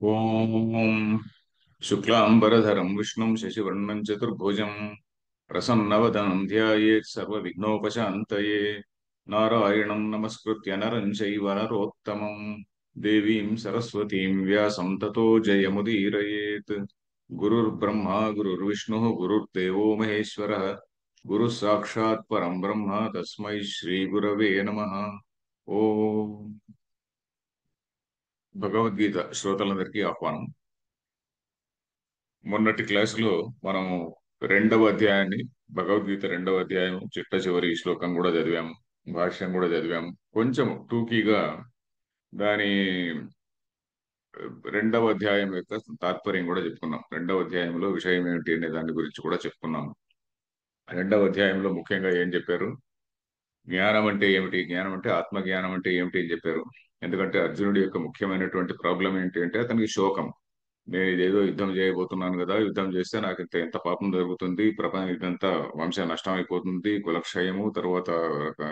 ఓం శుక్లాంబరధరం విష్ణుం శశివర్ణం చతుర్భుజం ప్రసన్నవదనం ధ్యాయేత్ సర్వవిఘ్నోపశాంతయే నారాయణం నమస్కృత్య నరం చైవ నరోత్తమం దేవీం సరస్వతీం వ్యాసం తతో జయముదీరయేత్. గురుర్బ్రహ్మా గురుర్విష్ణుః గురుర్దేవో మహేశ్వరः గురుः సాక్షాత్ పరం బ్రహ్మ తస్మై శ్రీ గురవే నమః. ఓం భగవద్గీత శ్రోతలందరికీ ఆహ్వానం. మొన్నటి క్లాసులో మనం రెండవ అధ్యాయాన్ని, భగవద్గీత రెండవ అధ్యాయం చిట్ట చివరి శ్లోకం కూడా చదివాము, భాష్యం కూడా చదివాము. కొంచెం టూకీగా దాని రెండవ అధ్యాయం యొక్క తాత్పర్యం కూడా చెప్పుకున్నాం. రెండవ అధ్యాయంలో విషయం ఏమిటి అనే దాని గురించి కూడా చెప్పుకున్నాము. రెండవ అధ్యాయంలో ముఖ్యంగా ఏం చెప్పారు, జ్ఞానం అంటే ఏమిటి, జ్ఞానం అంటే ఆత్మ జ్ఞానం అంటే ఏమిటి అని చెప్పారు. ఎందుకంటే అర్జునుడి యొక్క ముఖ్యమైనటువంటి ప్రాబ్లం ఏంటి అంటే అతనికి శోకం. నేను ఇదేదో యుద్ధం చేయబోతున్నాను కదా, యుద్ధం చేస్తే నాకు ఎంత పాపం జరుగుతుంది, ప్రపంచం ఇదంతా వంశ నష్టం అయిపోతుంది, కులక్షయము తర్వాత ఆ,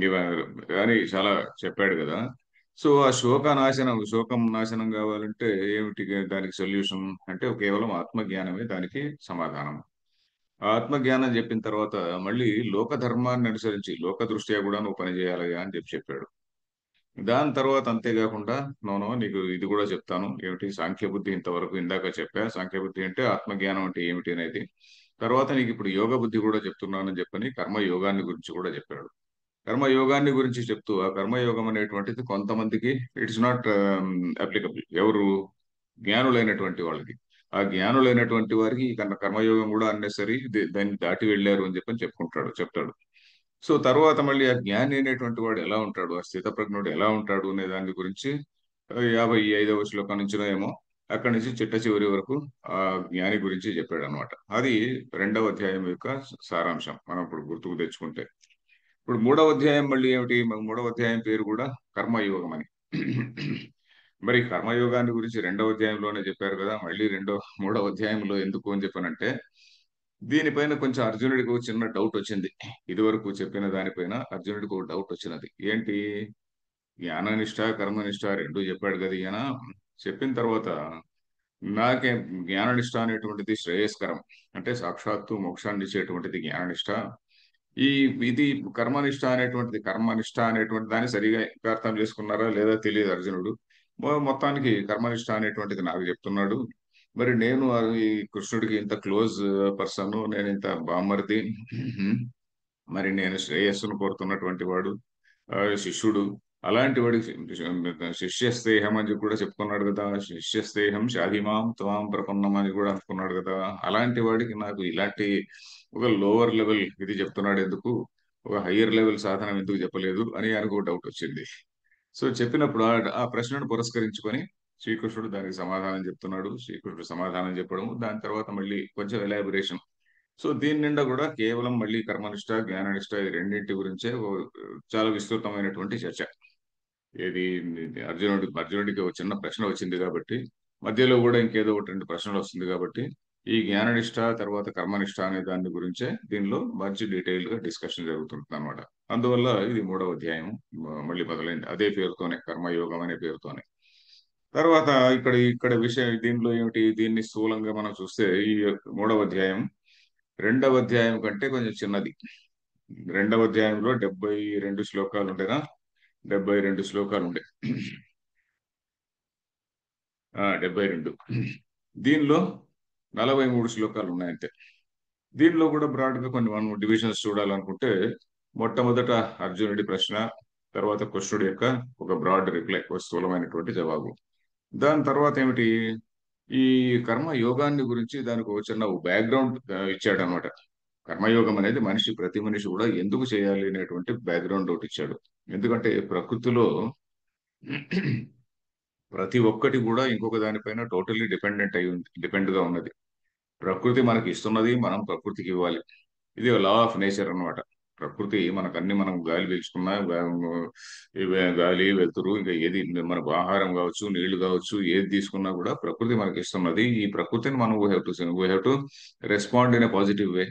ఇవ- అని చాలా చెప్పాడు కదా. సో ఆ శోకం నాశనం కావాలంటే ఏమిటి దానికి సొల్యూషన్ అంటే కేవలం ఆత్మజ్ఞానమే దానికి సమాధానం. ఆ ఆత్మజ్ఞానం చెప్పిన తర్వాత మళ్ళీ లోక ధర్మాన్ని అనుసరించి లోక దృష్ట్యా కూడా నువ్వు పని చేయాలి అని చెప్పాడు. దాని తర్వాత అంతేకాకుండా నోనో నీకు ఇది కూడా చెప్తాను ఏమిటి, సాంఖ్య బుద్ధి ఇంతవరకు ఇందాక చెప్పా, సాంఖ్య బుద్ధి అంటే ఆత్మజ్ఞానం అంటే ఏమిటి అనేది. తర్వాత నీకు ఇప్పుడు యోగ బుద్ధి కూడా చెప్తున్నానని చెప్పని కర్మ యోగాన్ని గురించి కూడా చెప్పాడు. కర్మ యోగాన్ని గురించి చెప్తూ ఆ కర్మయోగం అనేటువంటిది కొంతమందికి ఇట్స్ నాట్ అప్లికబుల్. ఎవరు? జ్ఞానులైనటువంటి వాళ్ళకి. ఆ జ్ఞానులైనటువంటి వారికి ఈ కర్మయోగం కూడా అన్నెసరీ, దాన్ని దాటి వెళ్ళారు అని చెప్పని చెప్తాడు. సో తర్వాత మళ్ళీ ఆ జ్ఞాని అనేటువంటి వాడు ఎలా ఉంటాడు, ఆ స్థితప్రజ్ఞుడు ఎలా ఉంటాడు అనే దాని గురించి 55వ శ్లోకం నుంచినో ఏమో అక్కడి నుంచి చిట్ట చివరి వరకు ఆ జ్ఞాని గురించి చెప్పాడు అనమాట. అది రెండవ అధ్యాయం యొక్క సారాంశం మనం ఇప్పుడు గుర్తుకు తెచ్చుకుంటే. ఇప్పుడు మూడవ అధ్యాయం మళ్ళీ ఏమిటి, మూడవ అధ్యాయం పేరు కూడా కర్మయోగం అని. మరి కర్మయోగాన్ని గురించి రెండవ అధ్యాయంలోనే చెప్పారు కదా, మళ్ళీ మూడవ అధ్యాయంలో ఎందుకు అని చెప్పానంటే దీనిపైన కొంచెం అర్జునుడికి ఒక చిన్న డౌట్ వచ్చింది. ఇదివరకు చెప్పిన దానిపైన అర్జునుడికి ఒక డౌట్ వచ్చినది. ఏంటి? జ్ఞాననిష్ట కర్మనిష్ట రెండు చెప్పాడు కదా ఈయన. చెప్పిన తర్వాత నాకే జ్ఞాననిష్ట అనేటువంటిది శ్రేయస్కరం, అంటే సాక్షాత్తు మోక్షాన్ని ఇచ్చేటువంటిది జ్ఞాననిష్ట. ఈ ఇది కర్మనిష్ట అనేటువంటి దాన్ని సరిగా ఇంకా అర్థం చేసుకున్నారా లేదా తెలియదు అర్జునుడు. మొత్తానికి కర్మనిష్ట అనేటువంటిది నాకు చెప్తున్నాడు. మరి నేను ఈ కృష్ణుడికి ఇంత క్లోజ్ పర్సన్, నేను ఇంత బామ్మర్ది, మరి నేను శ్రేయస్సును కోరుతున్నటువంటి వాడు, శిష్యుడు. అలాంటి వాడికి శిష్యస్తేహం అని చెప్పి కూడా చెప్పుకున్నాడు కదా, శిష్యస్తేహం షాహిమాం త్వాం ప్రపన్నం అని కూడా అనుకున్నాడు కదా. అలాంటి వాడికి నాకు ఇలాంటి ఒక లోవర్ లెవెల్ ఇది చెప్తున్నాడు ఎందుకు, ఒక హయ్యర్ లెవెల్ సాధనం ఎందుకు చెప్పలేదు అని అనుకో డౌట్ వచ్చింది. సో చెప్పినప్పుడు ఆ ప్రశ్నను పురస్కరించుకొని శ్రీకృష్ణుడు దానికి సమాధానం చెప్తున్నాడు. శ్రీకృష్ణుడు సమాధానం చెప్పడం, దాని తర్వాత మళ్ళీ కొంచెం ఎలాబొరేషన్. సో దీని నిండా కూడా కేవలం మళ్ళీ కర్మనిష్ట జ్ఞాననిష్ట ఈ రెండింటి గురించే చాలా విస్తృతమైనటువంటి చర్చ. ఏది, అర్జునుడికి ఒక చిన్న ప్రశ్న వచ్చింది కాబట్టి, మధ్యలో కూడా ఇంకేదో ఒకటి రెండు ప్రశ్నలు వస్తుంది కాబట్టి ఈ జ్ఞాననిష్ట తర్వాత కర్మనిష్ట అనే దాని గురించే దీనిలో మంచి డీటెయిల్ గా డిస్కషన్ జరుగుతుంది అనమాట. అందువల్ల ఇది మూడవ అధ్యాయం మళ్ళీ మొదలైంది అదే పేరుతోనే, కర్మయోగం అనే పేరుతోనే. తర్వాత ఇక్కడ ఇక్కడ విషయం దీనిలో ఏమిటి, దీన్ని స్థూలంగా మనం చూస్తే ఈ మూడవ అధ్యాయం రెండవ అధ్యాయం కంటే కొంచెం చిన్నది. రెండవ అధ్యాయంలో 72 శ్లోకాలు ఉండేనా, 72 శ్లోకాలు ఉండే. 72. దీనిలో 43 శ్లోకాలు ఉన్నాయి అంతే. దీనిలో కూడా బ్రాడ్ గా కొన్ని మనం డివిజన్స్ చూడాలనుకుంటే, మొట్టమొదట అర్జునుడి ప్రశ్న, తర్వాత కృష్ణుడి యొక్క ఒక బ్రాడ్ రిప్లై, ఒక స్థూలమైనటువంటి జవాబు. దాని తర్వాత ఏమిటి, ఈ కర్మ యోగాన్ని గురించి దానికి ఒక చిన్న బ్యాక్గ్రౌండ్ ఇచ్చాడు అనమాట. కర్మయోగం అనేది ప్రతి మనిషి కూడా ఎందుకు చేయాలి అనేటువంటి బ్యాక్గ్రౌండ్ ఒకటి ఇచ్చాడు. ఎందుకంటే ప్రకృతిలో ప్రతి ఒక్కటి కూడా ఇంకొక దానిపైన టోటల్లీ డిపెండ్ గా ఉన్నది. ప్రకృతి మనకి ఇస్తున్నది, మనం ప్రకృతికి ఇవ్వాలి. ఇది లా ఆఫ్ నేచర్ అన్నమాట. ప్రకృతి మనకన్ని, మనం గాలి పీల్చుకున్నా గాలి వెలుతురు ఇంకా ఏది మనకు ఆహారం కావచ్చు, నీళ్లు కావచ్చు, ఏది తీసుకున్నా కూడా ప్రకృతి మనకి ఇస్తున్నది. ఈ ప్రకృతిని మనం we have to respond in a positive way.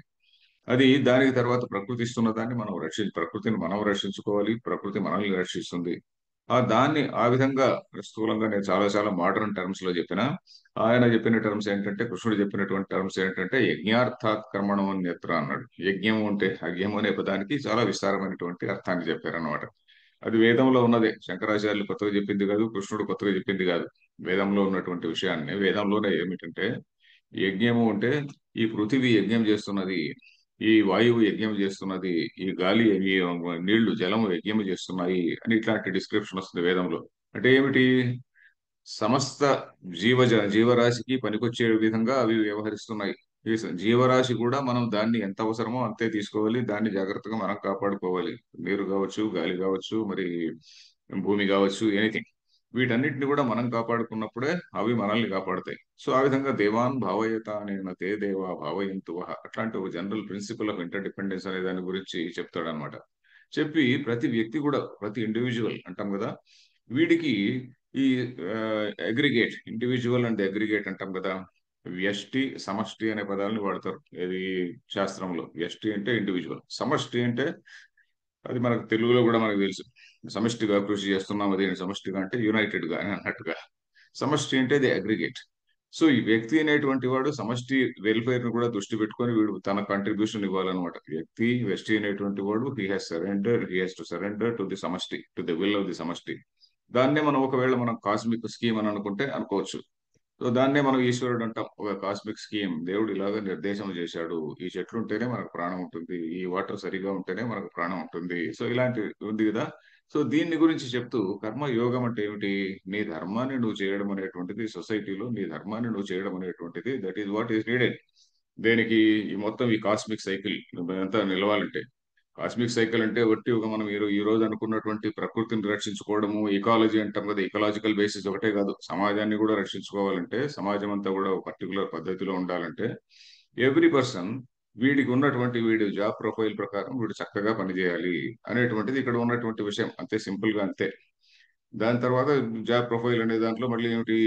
అది దానికి తర్వాత ప్రకృతి ఇస్తున్న దాన్ని ప్రకృతిని మనం రక్షించుకోవాలి, ప్రకృతి మనల్ని రక్షిస్తుంది. దాన్ని ఆ విధంగా స్థూలంగా నేను చాలా చాలా మోడర్న్ టర్మ్స్ లో చెప్పిన, ఆయన చెప్పిన టర్మ్స్ ఏంటంటే, కృష్ణుడు చెప్పినటువంటి టర్మ్స్ ఏంటంటే యజ్ఞార్థాత్ కర్మణో అన్యత్ర అన్నాడు. యజ్ఞం అంటే అజ్ఞం అనే పదానికి చాలా విస్తారమైనటువంటి అర్థాన్ని చెప్పారన్నమాట. అది వేదంలో ఉన్నదే, శంకరాచార్యులు కొత్తగా చెప్పింది కాదు, కృష్ణుడు కొత్తగా చెప్పింది కాదు. వేదంలో ఉన్నటువంటి విషయాన్ని, వేదంలోనే ఏమిటంటే యజ్ఞము అంటే ఈ పృథివీ యజ్ఞం చేస్తున్నది, ఈ వాయువు యజ్ఞం చేస్తున్నది, ఈ గాలి, ఈ నీళ్లు జలము యజ్ఞం చేస్తున్నాయి అని ఇట్లాంటి డిస్క్రిప్షన్ వస్తుంది వేదంలో. అంటే ఏమిటి? సమస్త జీవరాశికి పనికొచ్చే విధంగా అవి వ్యవహరిస్తున్నాయి. జీవరాశి కూడా మనం దాన్ని ఎంత అవసరమో అంతే తీసుకోవాలి, దాన్ని జాగ్రత్తగా మనం కాపాడుకోవాలి. నీరు కావచ్చు, గాలి కావచ్చు, మరి భూమి కావచ్చు, ఎనీథింగ్. వీటన్నిటిని కూడా మనం కాపాడుకున్నప్పుడే అవి మనల్ని కాపాడుతాయి. సో ఆ విధంగా దేవాన్ భావయత అనేన తే దేవా భావయంతు వహ, అట్లాంటి ఒక general principal of inter dependence అనే దాని గురించి చెప్తాడనమాట. చెప్పి ప్రతి వ్యక్తి కూడా, ప్రతి ఇండివిజువల్ అంటాం కదా, వీడికి ఈ అగ్రిగేట్, ఇండివిజువల్ అండ్ అగ్రిగేట్ అంటాం కదా, వ్యష్టి సమష్టి అనే పదాలను వాడతారు ఇది శాస్త్రంలో. వ్యష్టి అంటే ఇండివిజువల్, సమష్టి అంటే అది మనకు తెలుగులో కూడా మనకు తెలుసు, సమిష్టిగా కృషి చేస్తున్నాం, అదే సమష్టిగా అంటే యునైటెడ్ గా అని అన్నట్టుగా. సమష్టి అంటే ది అగ్రిగేట్. సో ఈ వ్యక్తి అనేటువంటి వాడు సమష్టి వెల్ఫేర్ ను కూడా దృష్టి పెట్టుకొని వీడు తన కంట్రిబ్యూషన్ ఇవ్వాలన్నమాట. వ్యక్తి వ్యష్టి అనేటువంటి వాడు he has to surrender to the సమష్టి, to the will of the సమష్టి. దాన్నే మనం ఒకవేళ మనం కాస్మిక్ స్కీమ్ అని అనుకుంటే అనుకోవచ్చు. సో దాన్నే మనం ఈశ్వరుడు అంటాం. ఒక కాస్మిక్ స్కీమ్, దేవుడు ఇలాగ నిర్దేశం చేశాడు, ఈ చెట్లు ఉంటేనే మనకు ప్రాణం ఉంటుంది, ఈ వాటర్ సరిగా ఉంటేనే మనకు ప్రాణం ఉంటుంది, సో ఇలాంటి ఉంది కదా. సో దీన్ని గురించి చెప్తూ కర్మ యోగం అంటే ఏమిటి? నీ ధర్మాన్ని నువ్వు చేయడం అనేటువంటిది, సొసైటీలో నీ ధర్మాన్ని నువ్వు చేయడం అనేటువంటిది, that is what is needed. దేనికి? ఈ మొత్తం ఈ కాస్మిక్ సైకిల్ అంతా నిలవాలంటే. కాస్మిక్ సైకిల్ అంటే ఒట్టి ఒక మనం ఈ రోజు అనుకున్నటువంటి ప్రకృతిని రక్షించుకోవడము, ఇకాలజీ అంటాం కదా, ఇకలాజికల్ బేసిస్ ఒకటే కాదు, సమాజాన్ని కూడా రక్షించుకోవాలంటే, సమాజం అంతా కూడా ఒక పర్టికులర్ పద్ధతిలో ఉండాలంటే ఎవ్రీ పర్సన్ వీడికి ఉన్నటువంటి వీడి జాబ్ ప్రొఫైల్ ప్రకారం వీడు చక్కగా పనిచేయాలి అనేటువంటిది ఇక్కడ ఉన్నటువంటి విషయం. అంతే, సింపుల్ గా అంతే. దాని తర్వాత జాబ్ ప్రొఫైల్ అనే దాంట్లో మళ్ళీ ఏమిటి,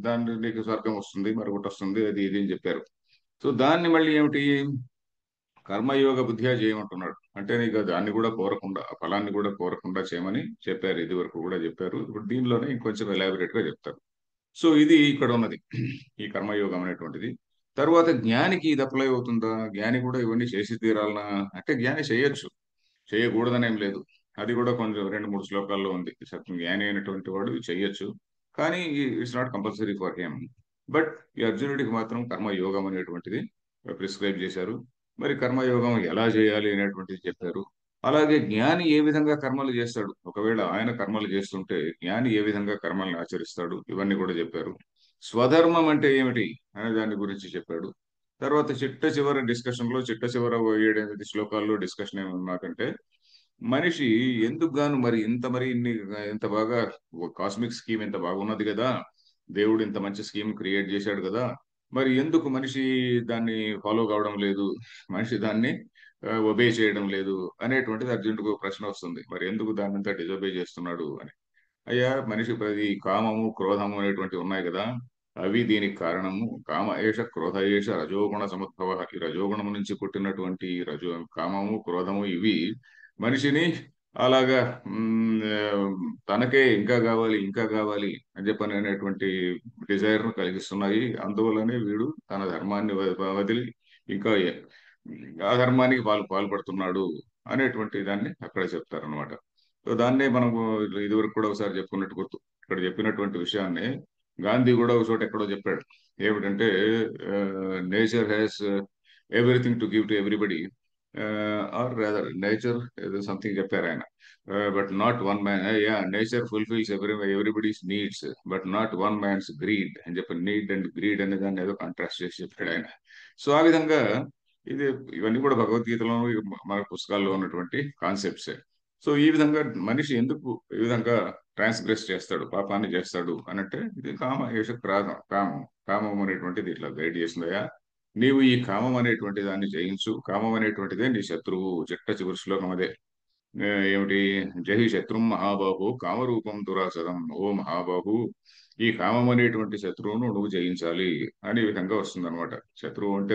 దాన్ని నీకు స్వర్గం వస్తుంది, మరొకటి వస్తుంది, అది ఇది అని చెప్పారు. సో దాన్ని మళ్ళీ ఏమిటి, కర్మయోగ బుద్ధిగా చేయమంటున్నాడు. అంటే నీకు దాన్ని కూడా కోరకుండా, ఆ ఫలాన్ని కూడా కోరకుండా చేయమని చెప్పారు, ఇది వరకు కూడా చెప్పారు. ఇప్పుడు దీనిలోనే ఇంకొంచెం ఎలాబరేట్ గా చెప్తారు. సో ఇది ఇక్కడ ఉన్నది, ఈ కర్మయోగం అనేటువంటిది. తర్వాత జ్ఞానికి ఇది అప్లై అవుతుందా? జ్ఞాని కూడా ఇవన్నీ చేసి తీరాలనా అంటే, జ్ఞాని చేయొచ్చు, చేయకూడదనేం లేదు. అది కూడా కొంచెం రెండు మూడు శ్లోకాల్లో ఉంది. జ్ఞాని అయినటువంటి వాడు చెయ్యొచ్చు, కానీ it's not compulsory for him. But ఈ అర్జునుడికి మాత్రం కర్మయోగం అనేటువంటిది ప్రిస్క్రైబ్ చేశారు. మరి కర్మయోగం ఎలా చేయాలి అనేటువంటిది చెప్పారు. అలాగే జ్ఞాని ఏ విధంగా కర్మలు చేస్తాడు, ఒకవేళ ఆయన కర్మలు చేస్తుంటే జ్ఞాని ఏ విధంగా కర్మల్ని ఆచరిస్తాడు, ఇవన్నీ కూడా చెప్పారు. స్వధర్మం అంటే ఏమిటి అనే దాని గురించి చెప్పాడు. తర్వాత చిట్ట చివర 7-8 శ్లోకాల్లో డిస్కషన్ ఏమన్నదంటే, మనిషి ఎందుకు గాను మరి ఇంత మరి ఇన్ని ఇంత బాగా కాస్మిక్ స్కీమ్ ఇంత బాగున్నది కదా, దేవుడు ఇంత మంచి స్కీమ్ క్రియేట్ చేశాడు కదా, మరి ఎందుకు మనిషి దాన్ని ఫాలో కావడం లేదు, మనిషి దాన్ని ఒబే చేయడం లేదు అనేటువంటిది అర్జునుడికి ఒక ప్రశ్న వస్తుంది. మరి ఎందుకు దాన్ని అంతా డిజొబే చేస్తున్నాడు అని. అయ్యా, మనిషి ప్రతి కామము క్రోధము అనేటువంటివి ఉన్నాయి కదా, అవి దీనికి కారణము. కామ ఏష క్రోధ ఏష రజోగుణ సముద్భవ, ఈ రజోగుణము నుంచి పుట్టినటువంటి ఈ కామము క్రోధము ఇవి మనిషిని అలాగా తనకే ఇంకా కావాలి ఇంకా కావాలి అని చెప్పని అనేటువంటి డిజైర్ ను కలిగిస్తున్నాయి. అందువల్లనే వీడు తన ధర్మాన్ని వదిలి ఇంకా అధర్మానికి పాల్పడుతున్నాడు అనేటువంటి దాన్ని అక్కడ చెప్తారనమాట. సో దాన్నే మనము ఇదివరకు కూడా ఒకసారి చెప్పుకున్నట్టు గుర్తు. ఇక్కడ చెప్పినటువంటి విషయాన్ని గాంధీ కూడా ఒక చోట ఎక్కడో చెప్పాడు. ఏమిటంటే, nature has everything to give to everybody, or nature ఏదో సంథింగ్ చెప్పారు ఆయన. But not one man, yeah nature fulfils everybody's needs but not one man's greed అని చెప్పి, నీడ్ అండ్ గ్రీడ్ అనే దాన్ని ఏదో కాంట్రాస్ట్ చేసి చెప్పాడు ఆయన. సో ఆ విధంగా ఇది, ఇవన్నీ కూడా భగవద్గీతలో మన పుస్తకాల్లో ఉన్నటువంటి కాన్సెప్ట్స్. సో ఈ విధంగా మనిషి ఎందుకు ఈ విధంగా ట్రాన్స్గ్రెస్ చేస్తాడు, పాపాన్ని చేస్తాడు అని అంటే, ఇది కామ ఏష క్రాగం, కామం. కామం అనేటువంటిది ఇట్లా గైడ్ చేసిందయా, నీవు ఈ కామం అనేటువంటి దాన్ని జయించు, కామం అనేటువంటిదే నీ శత్రువు. చిట్ట చివరి శ్లోకం అదే. ఏమిటి? జహి శత్రుం మహాబాహు కామరూపం దురాసరం, ఓ మహాబాహు, ఈ కామం అనేటువంటి శత్రువును నువ్వు జయించాలి అనే విధంగా వస్తుంది అనమాట. శత్రువు అంటే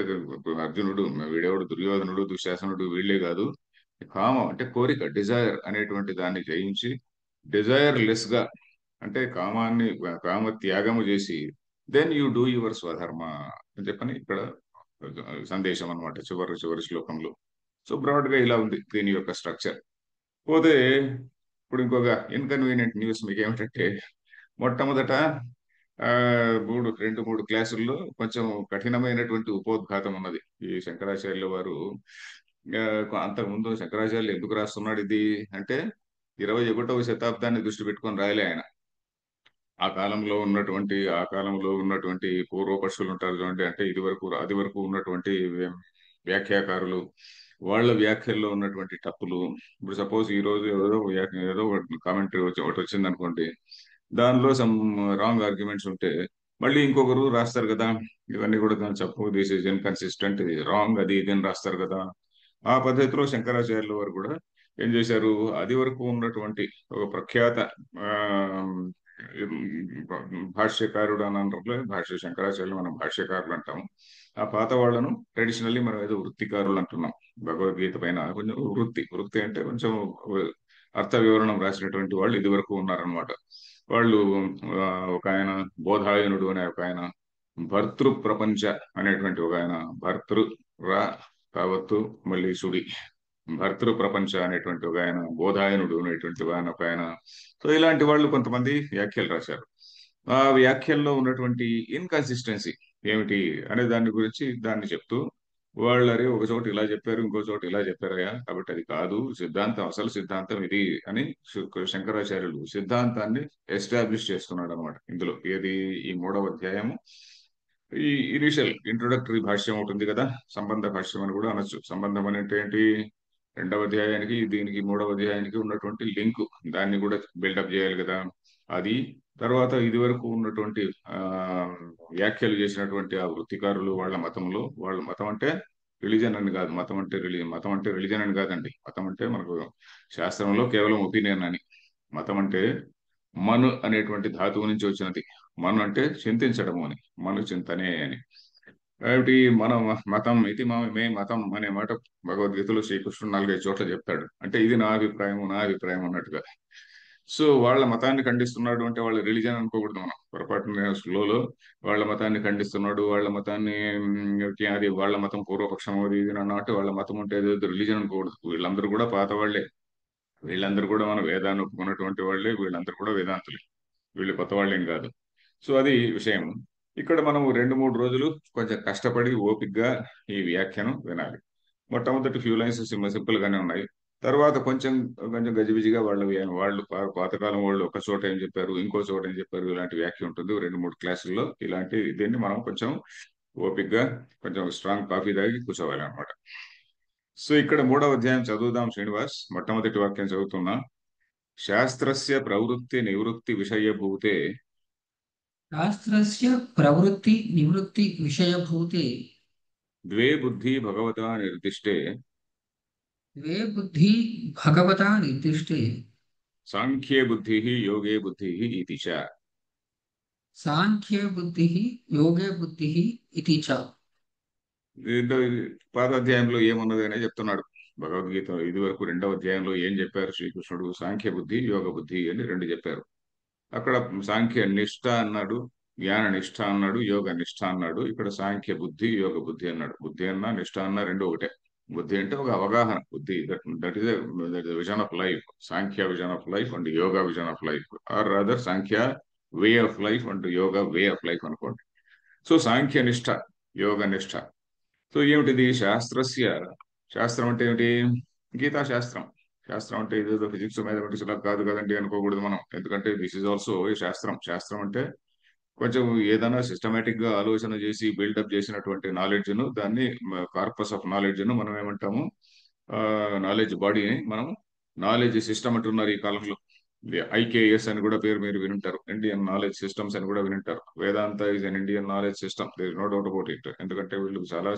అర్జునుడు, వీడెవడు, దుర్యోధనుడు, దుశ్శాసనుడు వీళ్ళే కాదు. కామం అంటే కోరిక, డిజైర్ అనేటువంటి దాన్ని జయించి డిజైర్ లెస్ గా, అంటే కామ త్యాగము చేసి దెన్ యూ డూ యువర్ స్వధర్మ అని చెప్పని ఇక్కడ సందేశం అన్నమాట చివరి చివరి శ్లోకంలో. సో బ్రాడ్ గా ఇలా ఉంది దీని యొక్క స్ట్రక్చర్. పోతే ఇప్పుడు ఇంకొక ఇన్కన్వీనియంట్ న్యూస్ మీకు ఏమిటంటే, మొట్టమొదట ఆ, రెండు మూడు క్లాసుల్లో కొంచెం కఠినమైనటువంటి ఉపోద్ఘాతం ఉన్నది. ఈ శంకరాచార్యుల వారు ఆ, అంతకుముందు శంకరాచార్యులు ఎందుకు రాస్తున్నాడు ఇది అంటే, 21వ శతాబ్దాన్ని దృష్టి పెట్టుకొని రాయలే ఆయన. ఆ కాలంలో ఉన్నటువంటి పూర్వపక్షులు ఉంటారు చూడండి, అంటే అది వరకు ఉన్నటువంటి వ్యాఖ్యాకారులు, వాళ్ళ వ్యాఖ్యల్లో ఉన్నటువంటి తప్పులు. ఇప్పుడు సపోజ్ ఈ రోజు ఏదో కామెంటరీ ఒకటి వచ్చింది అనుకోండి, దానిలో సమ్ రాంగ్ ఆర్గ్యుమెంట్స్ ఉంటే మళ్ళీ ఇంకొకరు రాస్తారు కదా, ఇవన్నీ కూడా చెప్పు, దిస్ ఇస్ ఇన్కన్సిస్టెంట్, ఇది రాంగ్, అది ఇది అని రాస్తారు కదా. ఆ పద్ధతిలో శంకరాచార్యుల వారు కూడా ఏం చేశారు, అది వరకు ఉన్నటువంటి ఒక ప్రఖ్యాత ఆ, భాష్యకారుడు అని అనడంలో, శంకరాచార్యులు మనం భాష్యకారులు అంటాము. ఆ పాత వాళ్ళను ట్రెడిషనల్లీ మనం ఏదో వృత్తికారులు అంటున్నాం. భగవద్గీత పైన కొంచెం వృత్తి అంటే కొంచెం అర్థ వివరణం రాసినటువంటి వాళ్ళు ఇది వరకు ఉన్నారనమాట. వాళ్ళు ఆ, ఒక ఆయన బోధాయనుడు అనే ఒక ఆయన, భర్తృ ప్రపంచ అనేటువంటి ఒక ఆయన, భర్తృ రా కావత్తు మళ్ళీ సుడి, భర్తృ ప్రపంచ అనేటువంటి ఒక ఆయన, బోధాయనుడు అనేటువంటి ఒక ఆయన. సో ఇలాంటి వాళ్ళు కొంతమంది వ్యాఖ్యలు రాశారు. ఆ వ్యాఖ్యల్లో ఉన్నటువంటి ఇన్కన్సిస్టెన్సీ ఏమిటి అనే దాని గురించి దాన్ని చెప్తూ, వాళ్ళరే ఒక చోట ఇలా చెప్పారు, ఇంకో చోట ఇలా చెప్పారయ్యా, కాబట్టి అది కాదు సిద్ధాంతం, అసలు సిద్ధాంతం ఇది అని శంకరాచార్యులు సిద్ధాంతాన్ని ఎస్టాబ్లిష్ చేస్తున్నాడు అనమాట. ఇందులో ఏది, ఈ 3వ అధ్యాయము, ఈ ఇనిషియల్ ఇంట్రొడక్టరీ భాష్యం ఉంటుంది కదా, సంబంధ భాష్యం అని కూడా అనొచ్చు. సంబంధం అని అంటే ఏంటి, 2వ అధ్యాయానికి దీనికి 3వ అధ్యాయానికి ఉన్నటువంటి లింక్, దాన్ని కూడా బిల్డప్ చేయాలి కదా. అది తర్వాత ఇది వరకు ఉన్నటువంటి ఆ వ్యాఖ్యలు చేసినటువంటి ఆ వృత్తికారులు, వాళ్ళ మతం అంటే రిలీజన్ అని కాదు, మతం అంటే రిలీజన్ అని కాదండి. మతం అంటే మనకు శాస్త్రంలో కేవలం ఒపీనియన్ అని. మతం అంటే మను అనేటువంటి ధాతువు నుంచి వచ్చినది. మను అంటే చింతించడము అని, మను చింతనే అని. కాబట్టి మన మతం ఇది మే మతం అనే మాట భగవద్గీతలో శ్రీకృష్ణుడు 4-5 చోట్ల చెప్తాడు. అంటే ఇది నా అభిప్రాయం అన్నట్టుగా. సో వాళ్ళ మతాన్ని ఖండిస్తున్నాడు అంటే వాళ్ళ రిలీజన్ అనుకోకూడదు మనం పొరపాటున స్లోలో. వాళ్ళ మతాన్ని ఖండిస్తున్నాడు, వాళ్ళ మతాన్ని అది వాళ్ళ మతం పూర్వపక్షం అది ఇది అన్నట్టు, వాళ్ళ మతం అంటే రిలీజన్ అనుకోకూడదు. వీళ్ళందరూ కూడా పాత వాళ్ళే, వీళ్ళందరూ కూడా మన వేదాన్ని ఒప్పుకున్నటువంటి వాళ్ళే, వీళ్ళందరూ కూడా వేదాంతులే, వీళ్ళు కొత్త వాళ్ళేం కాదు. సో అది విషయం. ఇక్కడ మనం 2-3 రోజులు కొంచెం కష్టపడి ఓపిగ్గా ఈ వ్యాఖ్యానం వినాలి. మొట్టమొదటి ఫ్యూ లైన్స్ సింపుల్ గానే ఉన్నాయి. తర్వాత కొంచెం కొంచెం గజిబిజిగా వాళ్ళు పాతకాలం వాళ్ళు ఒక చోట ఏం చెప్పారు, ఇంకో చోట ఏం చెప్పారు, ఇలాంటి వ్యాఖ్య ఉంటుంది 2-3 క్లాసుల్లో. దీన్ని మనం కొంచెం ఓపిగ్గా కొంచెం స్ట్రాంగ్ కాఫీ తాగి కూర్చోవాలి అనమాట. సో ఇక్కడ 3వ అధ్యాయం చదువుదాం శ్రీనివాస్. మొట్టమొదటి వాక్యం చదువుతున్నా. శాస్త్రస్య ప్రవృత్తి నివృత్తి విషయభూతే शास्त्रस्य प्रवृत्ति निवृत्ति विषयभूते ద్వే బుద్ధి భగవతా నిర్దిష్టే द्वे बुद्धि भगवता निर्दिष्टे సాంఖ్యే బుద్ధి యోగే బుద్ధి ఇది చ. सांख्ये बुद्धिः योगे बुद्धिः इति च। దీంట్లో పాత అధ్యాయంలో ఏమున్నది అనే చెప్తున్నాడు. భగవద్గీత ఇది వరకు 2వ అధ్యాయంలో ఏం చెప్పారు శ్రీకృష్ణుడు, సాంఖ్య బుద్ధి యోగ బుద్ధి అని రెండు చెప్పారు. అక్కడ సాంఖ్య నిష్ఠ అన్నాడు, జ్ఞాన నిష్ఠ అన్నాడు, యోగ నిష్ఠ అన్నాడు. ఇక్కడ సాంఖ్య బుద్ధి యోగ బుద్ధి అన్నాడు. బుద్ధి అన్నా నిష్ఠ అన్నా రెండు ఒకటే. బుద్ధి అంటే ఒక అవగాహన, బుద్ధి that is vision of life. Sankhya vision of life and yoga vision of life, or rather Sankhya way of life and yoga way of life అనుకోండి. సో సాంఖ్య నిష్ఠ, యోగ నిష్ఠ. సో ఏమిటిది, శాస్త్రం అంటే ఏమిటి, గీతా శాస్త్రం. శాస్త్రం అంటే ఇదేదో ఫిజిక్స్ మ్యాథమెటిక్స్ లా కాదు కదండి అనుకోకూడదు మనం. ఎందుకంటే దిస్ ఇస్ ఆల్సో ఏ శాస్త్రం. శాస్త్రం అంటే కొంచెం ఏదైనా సిస్టమేటిక్ గా ఆలోచన చేసి బిల్డప్ చేసినటువంటి నాలెడ్జ్ ను, దాన్ని కార్పస్ ఆఫ్ నాలెడ్జ్ ను మనం ఏమంటాము, నాలెడ్జ్ బాడీని మనం నాలెడ్జ్ సిస్టమ్ అంటున్నారు ఈ కాలంలో. ఐకేఎస్ అని కూడా పేరు మీరు వినుంటారు, ఇండియన్ నాలెడ్జ్ సిస్టమ్స్ అని కూడా వినుంటారు. Vedanta is an Indian knowledge system, there is no doubt about it. ఎందుకంటే వీళ్ళు చాలా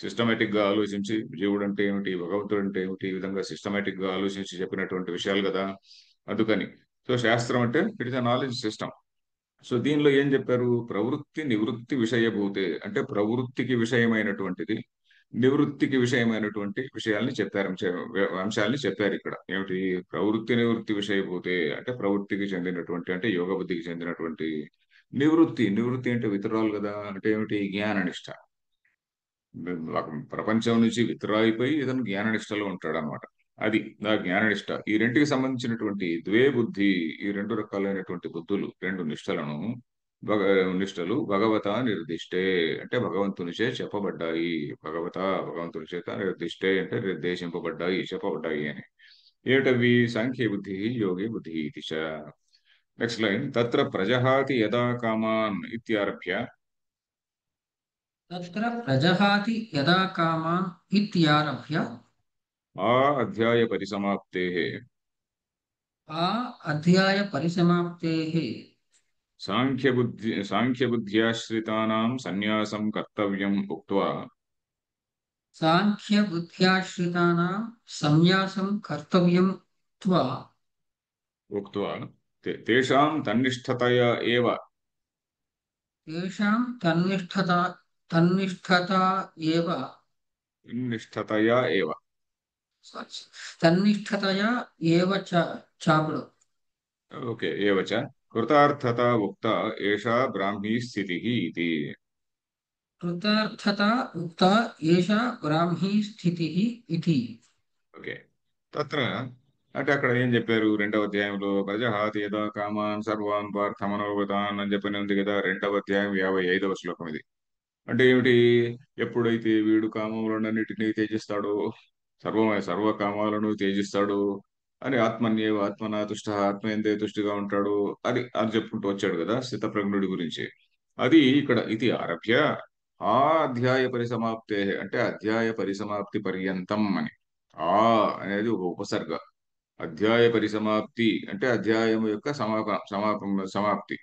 సిస్టమేటిక్ గా ఆలోచించి జీవుడు అంటే ఏమిటి, భగవంతుడు అంటే ఏమిటి, ఈ విధంగా సిస్టమేటిక్ గా ఆలోచించి చెప్పినటువంటి విషయాలు కదా. అందుకని సో శాస్త్రం అంటే it is a knowledge system. So దీనిలో ఏం చెప్పారు, ప్రవృత్తి నివృత్తి విషయభూతే అంటే ప్రవృత్తికి విషయమైనటువంటిది, నివృత్తికి విషయమైనటువంటి విషయాల్ని చెప్పారు, అంశాలని చెప్పారు ఇక్కడ. ఏమిటి? ప్రవృత్తి నివృత్తి విషయభూతే అంటే ప్రవృత్తికి చెందినటువంటి, అంటే యోగ బుద్ధికి చెందినటువంటి నివృత్తి. నివృత్తి అంటే వితరాలు కదా, అంటే ఏమిటి? జ్ఞాననిష్ట. ప్రపంచం నుంచి విత్డ్రా అయిపోయి ఇతను జ్ఞాననిష్టలో ఉంటాడు అనమాట. అది నా జ్ఞాననిష్ట. ఈ రెంటికి సంబంధించినటువంటి ద్వే బుద్ధి, ఈ రెండు రకాలైనటువంటి బుద్ధులు, రెండు నిష్టలను భగ నిష్టలు భగవత నిర్దిష్టే అంటే భగవంతునిచే చెప్పబడ్డాయి. భగవత భగవంతుని చేత నిర్దిష్టే అంటే నిర్దేశింపబడ్డాయి, చెప్పబడ్డాయి అని. ఏటవి? సాంఖ్య బుద్ధి, యోగి బుద్ధి ఇది చ. Next line. తత్ర ప్రజహాతి యదా కామాన్ ఇత్యారభ్య तत्र प्रजहाति यदा कामान् इत्यारभ्य ఆ అధ్యాయ పరిసమాప్తే आ अध्यायपरिसमाप्तेः సాంఖ్యబుద్ధ్యాశ్రితానాం సన్యాసం కర్తవ్యం ఉక్త్వా. साङ्ख्यबुद्ध्याश्रितानां संन्यासं कर्तव्यं त्वा ఉక్త్వా తేషాం తన్నిష్ఠతయా ఏవ तेषां तन्निष्ठता एव నిష్ఠతయా ఏవ तन्निष्ठतया एव चापडु ఓకే ఏవచ కృతార్థత ఉక్త ఏషా బ్రాహ్మీ స్థితి ఇది. कृतार्थता उक्ता एषा ब्राह्मी स्थितिः इति ఓకే. తత్ర అంటే అక్కడ ఏం చెప్పారు? రెండవ అధ్యాయంలో ప్రజహాతి యదా కామాన్ సర్వాన్ పార్థ మనోగతాన్ అని చెప్పని ఉంది కదా. రెండవ అధ్యాయం 55వ శ్లోకం ఇది. అంటే ఏమిటి? ఎప్పుడైతే వీడు కామములన్నిటినీ త్యజిస్తాడో, సర్వ కామాలను త్యజిస్తాడు అని, ఆత్మన్యేవ ఆత్మనా తుష్ట, ఆత్మయందే తుష్టిగా ఉంటాడు అది అని చెప్పుకుంటూ వచ్చాడు కదా స్థితప్రజ్ఞుడి గురించి. అది ఇక్కడ ఇది ఆరభ్య ఆ అధ్యాయ పరిసమాప్తే అంటే అధ్యాయ పరిసమాప్తి పర్యంతం అని. ఆ అనేది ఒక ఉపసర్గ. అధ్యాయ పరిసమాప్తి అంటే అధ్యాయం యొక్క సమాప్తి.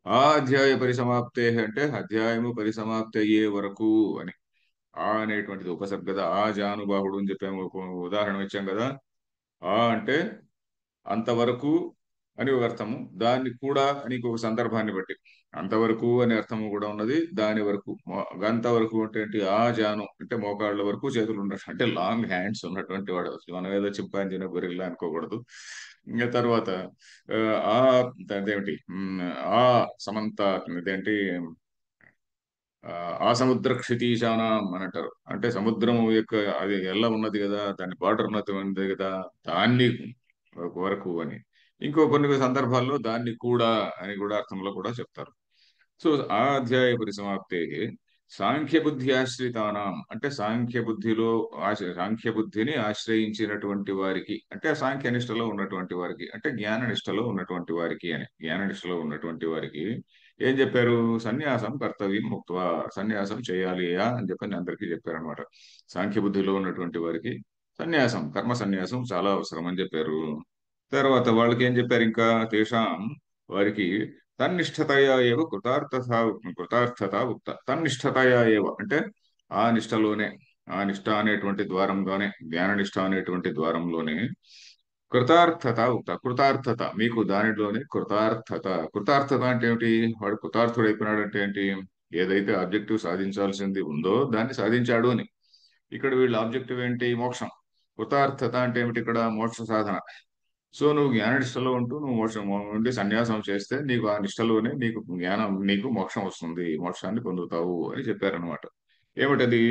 ఆ అధ్యాయ పరిసమాప్తే అంటే అధ్యాయము పరిసమాప్తి అయ్యే వరకు అని. ఆ అనేటువంటిది ఉపసర్గ కదా. ఆ జానుబాహుడు అని చెప్పాము, ఒక ఉదాహరణ ఇచ్చాం కదా. ఆ అంటే అంతవరకు అని ఒక అర్థము, దాన్ని కూడా అని ఇంకొక సందర్భాన్ని బట్టి అంతవరకు అనే అర్థము కూడా ఉన్నది. దాని వరకు, గంత వరకు అంటే ఏంటి? ఆ జాను అంటే మోకాళ్ళ వరకు చేతులు ఉన్నట్టు, అంటే లాంగ్ హ్యాండ్స్ ఉన్నటువంటి వాడు. మనం ఏదో చింపాంజీనో గొరిల్లా అనుకోకూడదు. ఇంకా తర్వాత ఆ ఆ అదేమిటి ఆ సమంత ఇదేంటి ఆ ఆ సముద్ర క్షితీశానాం అని అంటారు. అంటే సముద్రం యొక్క అది ఎలా ఉన్నది కదా, దాని బార్డర్ ఉన్నది ఉంది కదా, దాన్ని వరకు అని. ఇంకో కొన్ని సందర్భాల్లో దాన్ని కూడా అని కూడా అర్థంలో కూడా చెప్తారు. సో ఆ అధ్యాయ పరిసమాప్తే సాంఖ్య బుద్ధి ఆశ్రితానాం అంటే సాంఖ్య బుద్ధిలో సాంఖ్య బుద్ధిని ఆశ్రయించినటువంటి వారికి, అంటే సాంఖ్య నిష్టలో ఉన్నటువంటి వారికి, అంటే జ్ఞాన నిష్టలో ఉన్నటువంటి వారికి అని. జ్ఞాన నిష్టలో ఉన్నటువంటి వారికి ఏం చెప్పారు? సన్యాసం కర్తవ్యం ముక్త్వా, సన్యాసం చేయాలియా అని చెప్పని అందరికీ చెప్పారనమాట. సాంఖ్య బుద్ధిలో ఉన్నటువంటి వారికి సన్యాసం, కర్మ సన్యాసం చాలా అవసరం అని చెప్పారు. తర్వాత వాళ్ళకి ఏం చెప్పారు ఇంకా? తేషాం వారికి తన్నిష్ఠతయా ఏవ కృతార్థత ఉక్త. తన్నిష్ఠతయా ఏవ అంటే ఆ నిష్టలోనే, ఆ నిష్ట అనేటువంటి ద్వారంలోనే, జ్ఞాన నిష్ట అనేటువంటి ద్వారంలోనే కృతార్థత ఉక్త. కృతార్థత మీకు దానిలోనే కృతార్థత. కృతార్థత అంటే ఏమిటి? వాడు కృతార్థుడైపోయినాడు అంటే ఏంటి? ఏదైతే ఆబ్జెక్టివ్ సాధించాల్సింది ఉందో దాన్ని సాధించాడు అని. ఇక్కడ వీళ్ళ ఆబ్జెక్టివ్ ఏంటి? మోక్షం. కృతార్థత అంటే ఏమిటి? ఇక్కడ మోక్ష సాధన. సో నువ్వు జ్ఞాన నిష్టలో ఉంటూ నువ్వు మోక్షం నుండి సన్యాసం చేస్తే నీకు ఆ నిష్టలోనే నీకు జ్ఞానం, నీకు మోక్షం వస్తుంది, మోక్షాన్ని పొందుతావు అని చెప్పారనమాట. ఏమిటది?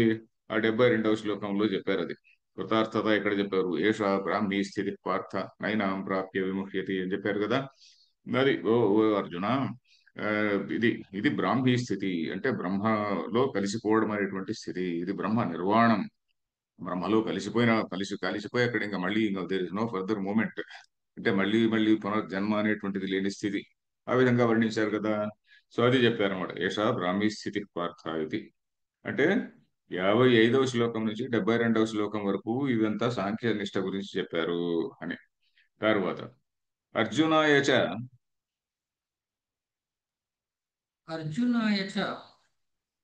ఆ 72వ శ్లోకంలో చెప్పారు అది. కృతార్థత ఇక్కడ చెప్పారు. ఏషా బ్రాహ్మీ స్థితి పార్థ నైనాం ప్రాప్య విముహ్యతి అని చెప్పారు కదా. మరి ఓ ఓ అర్జున, ఆ, ఇది ఇది బ్రాహ్మీ స్థితి అంటే బ్రహ్మలో కలిసిపోవడం అనేటువంటి స్థితి. ఇది బ్రహ్మ నిర్వాణం. బ్రహ్మలో కలిసిపోయి అక్కడ ఇంకా మళ్ళీ ఇంకా there is no further movement. అంటే మళ్ళీ మళ్ళీ పునర్జన్మ అనేటువంటిది లేని స్థితి. ఆ విధంగా వర్ణించారు కదా. సో అది చెప్పారన్నమాట. ఏషా బ్రాహ్మీ స్థితి పార్థ ఇది. అంటే 55వ శ్లోకం నుంచి 72వ శ్లోకం వరకు ఇదంతా సాంఖ్య నిష్ట గురించి చెప్పారు అని. తర్వాత అర్జునాయ చ अर्जुनाय च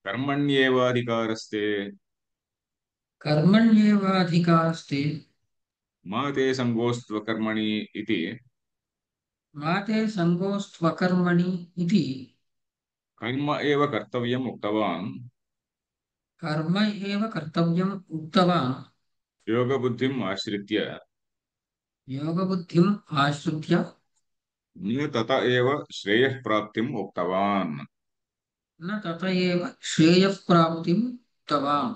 కర్మణ్యేవాధికారస్తే कर्मण्येवाधिकारस्ते మా తే సంగోస్త్వ కర్మణి ఇది. मा ते सङ्गोऽस्त्वकर्मणि इति కర్మ ఏవ కర్తవ్యం ఉక్తవాన్ कर्म एव कर्तव्यम् उक्तवान्। योगबुद्धिम् आश्रित्य योगबुद्धिम् आश्रित्य न तत एव श्रेयः प्राप्तिम् उक्तवान्. न तत एव श्रेयःप्राप्तिम् उक्तवान्।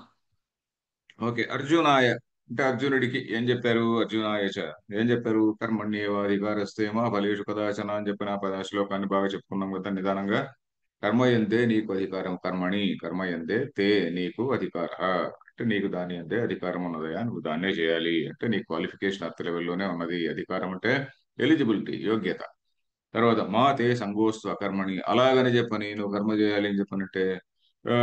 ఓకే, అర్జునాయ అంటే అర్జునుడికి ఏం చెప్పారు? అర్జునాయ చ ఏం చెప్పారు? కర్మణ్యేవ అధికారస్తే మా ఫలేషు కదాచన అని చెప్పిన ఆ శ్లోకాన్ని బాగా చెప్పుకున్నాం కదా నిదానంగా. కర్మయందే నీకు అధికారం, కర్మణి కర్మయందే తే నీకు అధికార, అంటే నీకు దాని అందే అధికారం ఉన్నదయా, నువ్వు దాన్నే చేయాలి అంటే నీ క్వాలిఫికేషన్ అర్త్ లెవెల్లోనే ఉన్నది. అధికారం అంటే ఎలిజిబిలిటీ, యోగ్యత. తర్వాత మా తే సంగోస్తు అకర్మణి, అలాగని చెప్పని నువ్వు కర్మ చేయాలి అని చెప్పనంటే ఆ,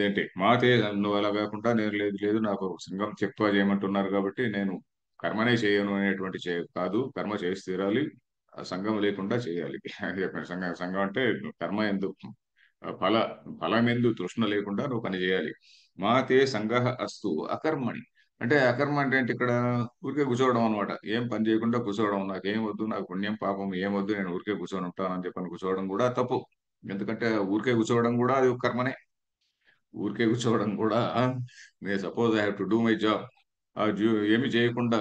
ఏంటి మాతే, నువ్వు అలా కాకుండా నేను లేదు లేదు నాకు సంఘం చెప్తా చేయమంటున్నారు కాబట్టి నేను కర్మనే చేయను అనేటువంటి కాదు, కర్మ చేసి తీరాలి, ఆ సంఘం లేకుండా చేయాలి అని చెప్పాను. సంఘం అంటే కర్మ ఎందు ఫల ఫలం ఎందు తృష్ణ లేకుండా నువ్వు పని చేయాలి. మాతే సంగ అస్తు అకర్మణి, అంటే అకర్మ అంటే ఏంటి ఇక్కడ? ఊరికే కూర్చోవడం అనమాట. ఏం పని చేయకుండా కూర్చోవడం, నాకేం వద్దు, నాకు పుణ్యం పాపం ఏం వద్దు, నేను ఊరికే కూర్చొని ఉంటానని చెప్పని కూర్చోవడం కూడా తప్పు. ఎందుకంటే ఊరికే కూర్చోవడం కూడా అది ఒక కర్మనే. ఊరికే కూర్చోవడం కూడా, నేను suppose I have to do my job, ఏమి చేయకుండా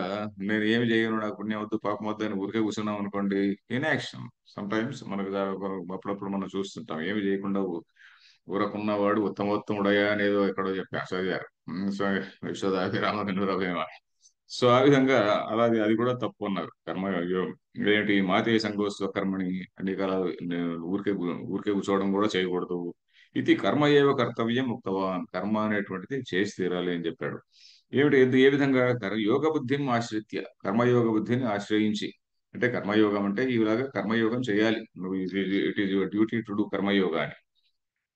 నేను ఏమి చేయను, నాకు పుణ్యం వద్దు పాపం వద్దు అని ఊరికే కూర్చున్నాం అనుకోండి, ఇన్యాక్షన్. సమ్ టైమ్స్ మనకు అప్పుడప్పుడు మనం చూస్తుంటాం ఏమి చేయకుండా ఊరకున్నవాడు ఉత్తమోత్తముడయా అనేదో ఎక్కడో చెప్పారు, చదివారు. సో విశ్వదాభిరామ వినురవేమ. సో ఆ విధంగా అలాగే అది కూడా తప్పు అన్నారు. కర్మయోగం ఏంటి? మాతే సంగోస్వ కర్మని, నీకు అలా ఊరికే ఊరికే కూర్చోవడం కూడా చేయకూడదు. ఇది కర్మ ఏవ కర్తవ్యం ఉక్తవాన్, కర్మ అనేటువంటిది చేసి తీరాలి అని చెప్పాడు. ఏమిటి ఏ విధంగా? యోగ బుద్ధిని ఆశ్రిత్య, కర్మయోగ బుద్ధిని ఆశ్రయించి, అంటే కర్మయోగం అంటే ఇలాగా కర్మయోగం చేయాలి నువ్వు, it is your duty to do karma yoga అని.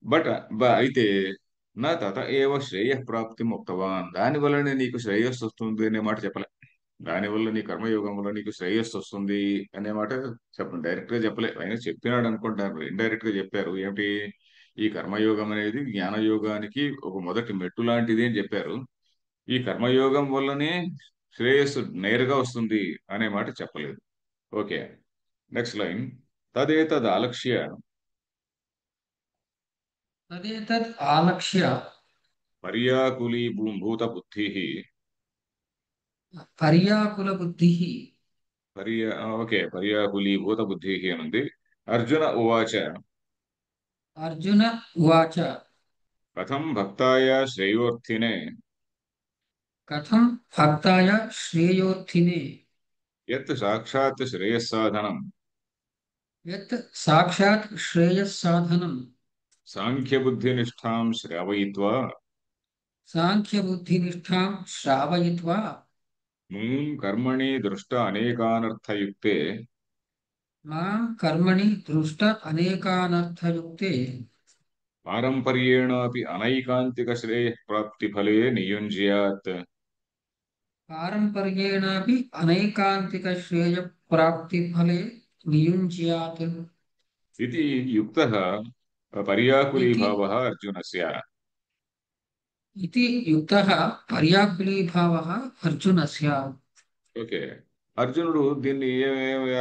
బట్ అయితే నా తత ఏవ శ్రేయ ప్రాప్తి ముక్తవాన్, దాని వల్లనే నీకు శ్రేయస్సు వస్తుంది అనే మాట చెప్పలే. దానివల్ల నీ కర్మయోగం వల్ల నీకు శ్రేయస్సు వస్తుంది అనే మాట చెప్పండి, డైరెక్ట్ గా చెప్పలే. ఆయన చెప్పినాడు అనుకుంటారు, ఇండైరెక్ట్ గా చెప్పారు. ఏమిటి? ఈ కర్మయోగం అనేది జ్ఞానయోగానికి ఒక మొదటి మెట్టు లాంటిది అని చెప్పారు. ఈ కర్మయోగం వల్లనే శ్రేయస్సు నేరుగా వస్తుంది అనే మాట చెప్పలేదు. Okay, next line. తదేతద్ ఆలక్ష్య तदेतत् आलक्ष्य పర్యాకులీ భూత బుద్ధి पर्याकुलबुद्धिः ఓకే, పర్యాకులీభూత బుద్ధి అని ఉంది. అర్జున ఉవాచ अर्जुन उवाच కథం భక్తాయ శ్రేయోర్థినే कथं भक्ताय श्रेयोऽर्थिने యత్ సాక్షాత్ శ్రేయస్సాధనం यत् साक्षात् श्रेयस्साधनं సాంఖ్యబుద్ధినిష్టాం శ్రావయిత్వా साङ्ख्यबुद्धिनिष्ठां श्रावयित्वा మూం కర్మణి దృష్ట అనేకానర్థయుక్తే मां कर्मणि दृष्ट अनेकानर्थयुक्ते పారంపర్యేణాపి అనైకాంతిక శ్రేయః ప్రాప్తి ఫలే నియుంజ్యాత్ पारम्पर्येणापि अनैकान्तिकश्रेयप्राप्तिफले नियुञ्ज्यात् ఇది యుక్త इति పర్యాకులీభావः అర్జునస్య. इति युक्तः पर्याकुलीभावः अर्जुनस्य। ఓకే, అర్జునుడు దీన్ని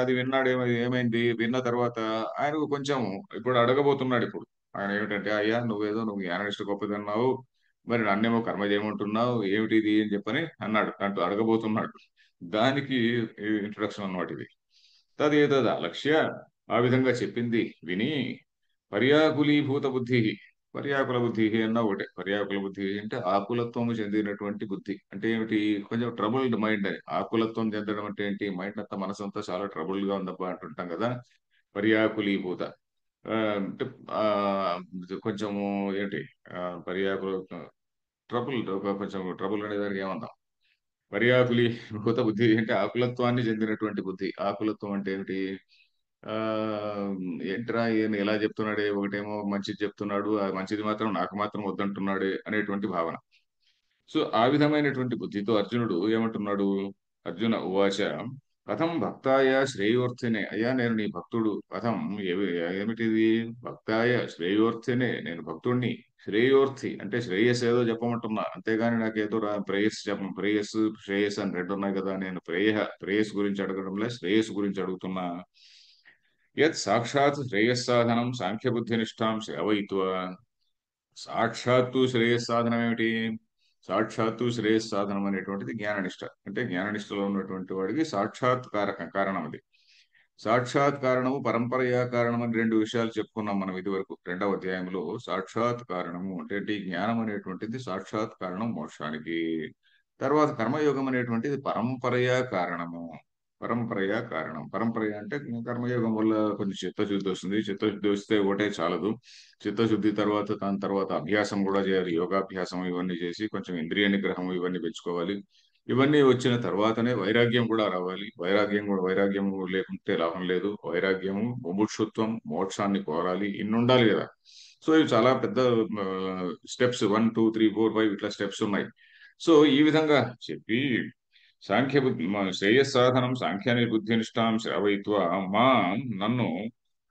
అది విన్నాడు. ఏమైంది? విన్న తర్వాత ఆయనకు కొంచెం ఇప్పుడు అడగబోతున్నాడు. ఇప్పుడు ఆయన ఏమిటంటే, అయ్యా నువ్వు జ్ఞాననిష్ట గొప్పదన్నావు, మరి నన్నేమో కర్మ చేయమంటున్నావు, ఏమిటి ఇది అని చెప్పని అన్నాడు, అంటూ అడగబోతున్నాడు. దానికి ఇంట్రొడక్షన్ అన్నమాట ఇది. తదేతద్ లక్ష్య, ఆ విధంగా చెప్పింది విని, పర్యాకులీభూత బుద్ధి, పర్యాకుల బుద్ధి అన్న ఒకటే. పర్యాకుల బుద్ధి అంటే ఆకులత్వము చెందినటువంటి బుద్ధి అంటే ఏమిటి? కొంచెం ట్రబుల్డ్ మైండ్ అని. ఆకులత్వం చెందడం అంటే ఏంటి? మైండ్ అంతా, మనసంతా చాలా ట్రబుల్డ్ గా ఉందబ్బా అంటుంటాం కదా. పర్యాకులీభూత అంటే ఆ, కొంచెము ఏంటి, పర్యాకుల ట్రబుల్, కొంచెం ట్రబుల్ అనే దానికి ఏమందాం? పర్యాకులీభూత బుద్ధి అంటే ఆకులత్వాన్ని చెందినటువంటి బుద్ధి. ఆకులత్వం అంటే ఏమిటి? ఆ ఏంట్రా ఈయన ఎలా చెప్తున్నాడే, ఒకటేమో మంచిది చెప్తున్నాడు, ఆ మంచిది మాత్రం నాకు మాత్రం వద్దంటున్నాడే అనేటువంటి భావన. సో ఆ విధమైనటువంటి బుద్ధితో అర్జునుడు ఏమంటున్నాడు? అర్జున ఉవాచ కథం భక్తాయ శ్రేయోర్థినే, అయ్యా నేను నీ భక్తుడు. కథం ఏమిటిది? భక్తాయ శ్రేయోర్థినే, నేను భక్తుడిని. శ్రేయోర్థి అంటే శ్రేయస్ ఏదో చెప్పమంటున్నా, అంతేగాని నాకేదో ప్రేయస్ ప్రేయస్ శ్రేయస్ అని రెండు ఉన్నాయి కదా. నేను ప్రేయస్ గురించి అడగడంలే, శ్రేయస్ గురించి అడుగుతున్నా. యత్ సాక్షాత్ శ్రేయస్సాధనం సాంఖ్యబుద్ధినిష్టాం శ్రవయిత్వా, సాక్షాత్తు శ్రేయస్సాధనం ఏమిటి? సాక్షాత్తు శ్రేయస్సాధనం అనేటువంటిది జ్ఞాననిష్ట. అంటే జ్ఞాననిష్టలో ఉన్నటువంటి వాడికి సాక్షాత్ కారణం అది. సాక్షాత్ కారణము, పరంపరయా కారణం అని రెండు విషయాలు చెప్పుకున్నాం మనం ఇదివరకు. రెండవ అధ్యాయంలో సాక్షాత్ కారణము అంటే ఈ జ్ఞానం అనేటువంటిది సాక్షాత్ కారణం మోక్షానికి. తర్వాత కర్మయోగం అనేటువంటిది పరంపరయా కారణము. పరంపరయా కారణం. పరంపరయ అంటే కర్మయోగం వల్ల కొంచెం చిత్తశుద్ధి వస్తుంది. చిత్తశుద్ధి వస్తే ఒకటే చాలదు. చిత్తశుద్ధి తర్వాత దాని తర్వాత అభ్యాసం కూడా చేయాలి. యోగాభ్యాసం ఇవన్నీ చేసి కొంచెం ఇంద్రియ నిగ్రహం ఇవన్నీ పెంచుకోవాలి. ఇవన్నీ వచ్చిన తర్వాతనే వైరాగ్యం కూడా రావాలి. వైరాగ్యం లేకుంటే లాభం లేదు. వైరాగ్యము, ముముక్షుత్వం, మోక్షాన్ని కోరాలి, ఇన్ని ఉండాలి కదా. సో ఇవి చాలా పెద్ద స్టెప్స్. 1 2 3 4 5 ఇట్లా స్టెప్స్ ఉన్నాయి. సో ఈ విధంగా చెప్పి సాంఖ్య బుద్ధి శ్రేయస్సాధనం సాంఖ్యాని బుద్ధినిష్టాం శ్రావయిత్వా మాం నన్ను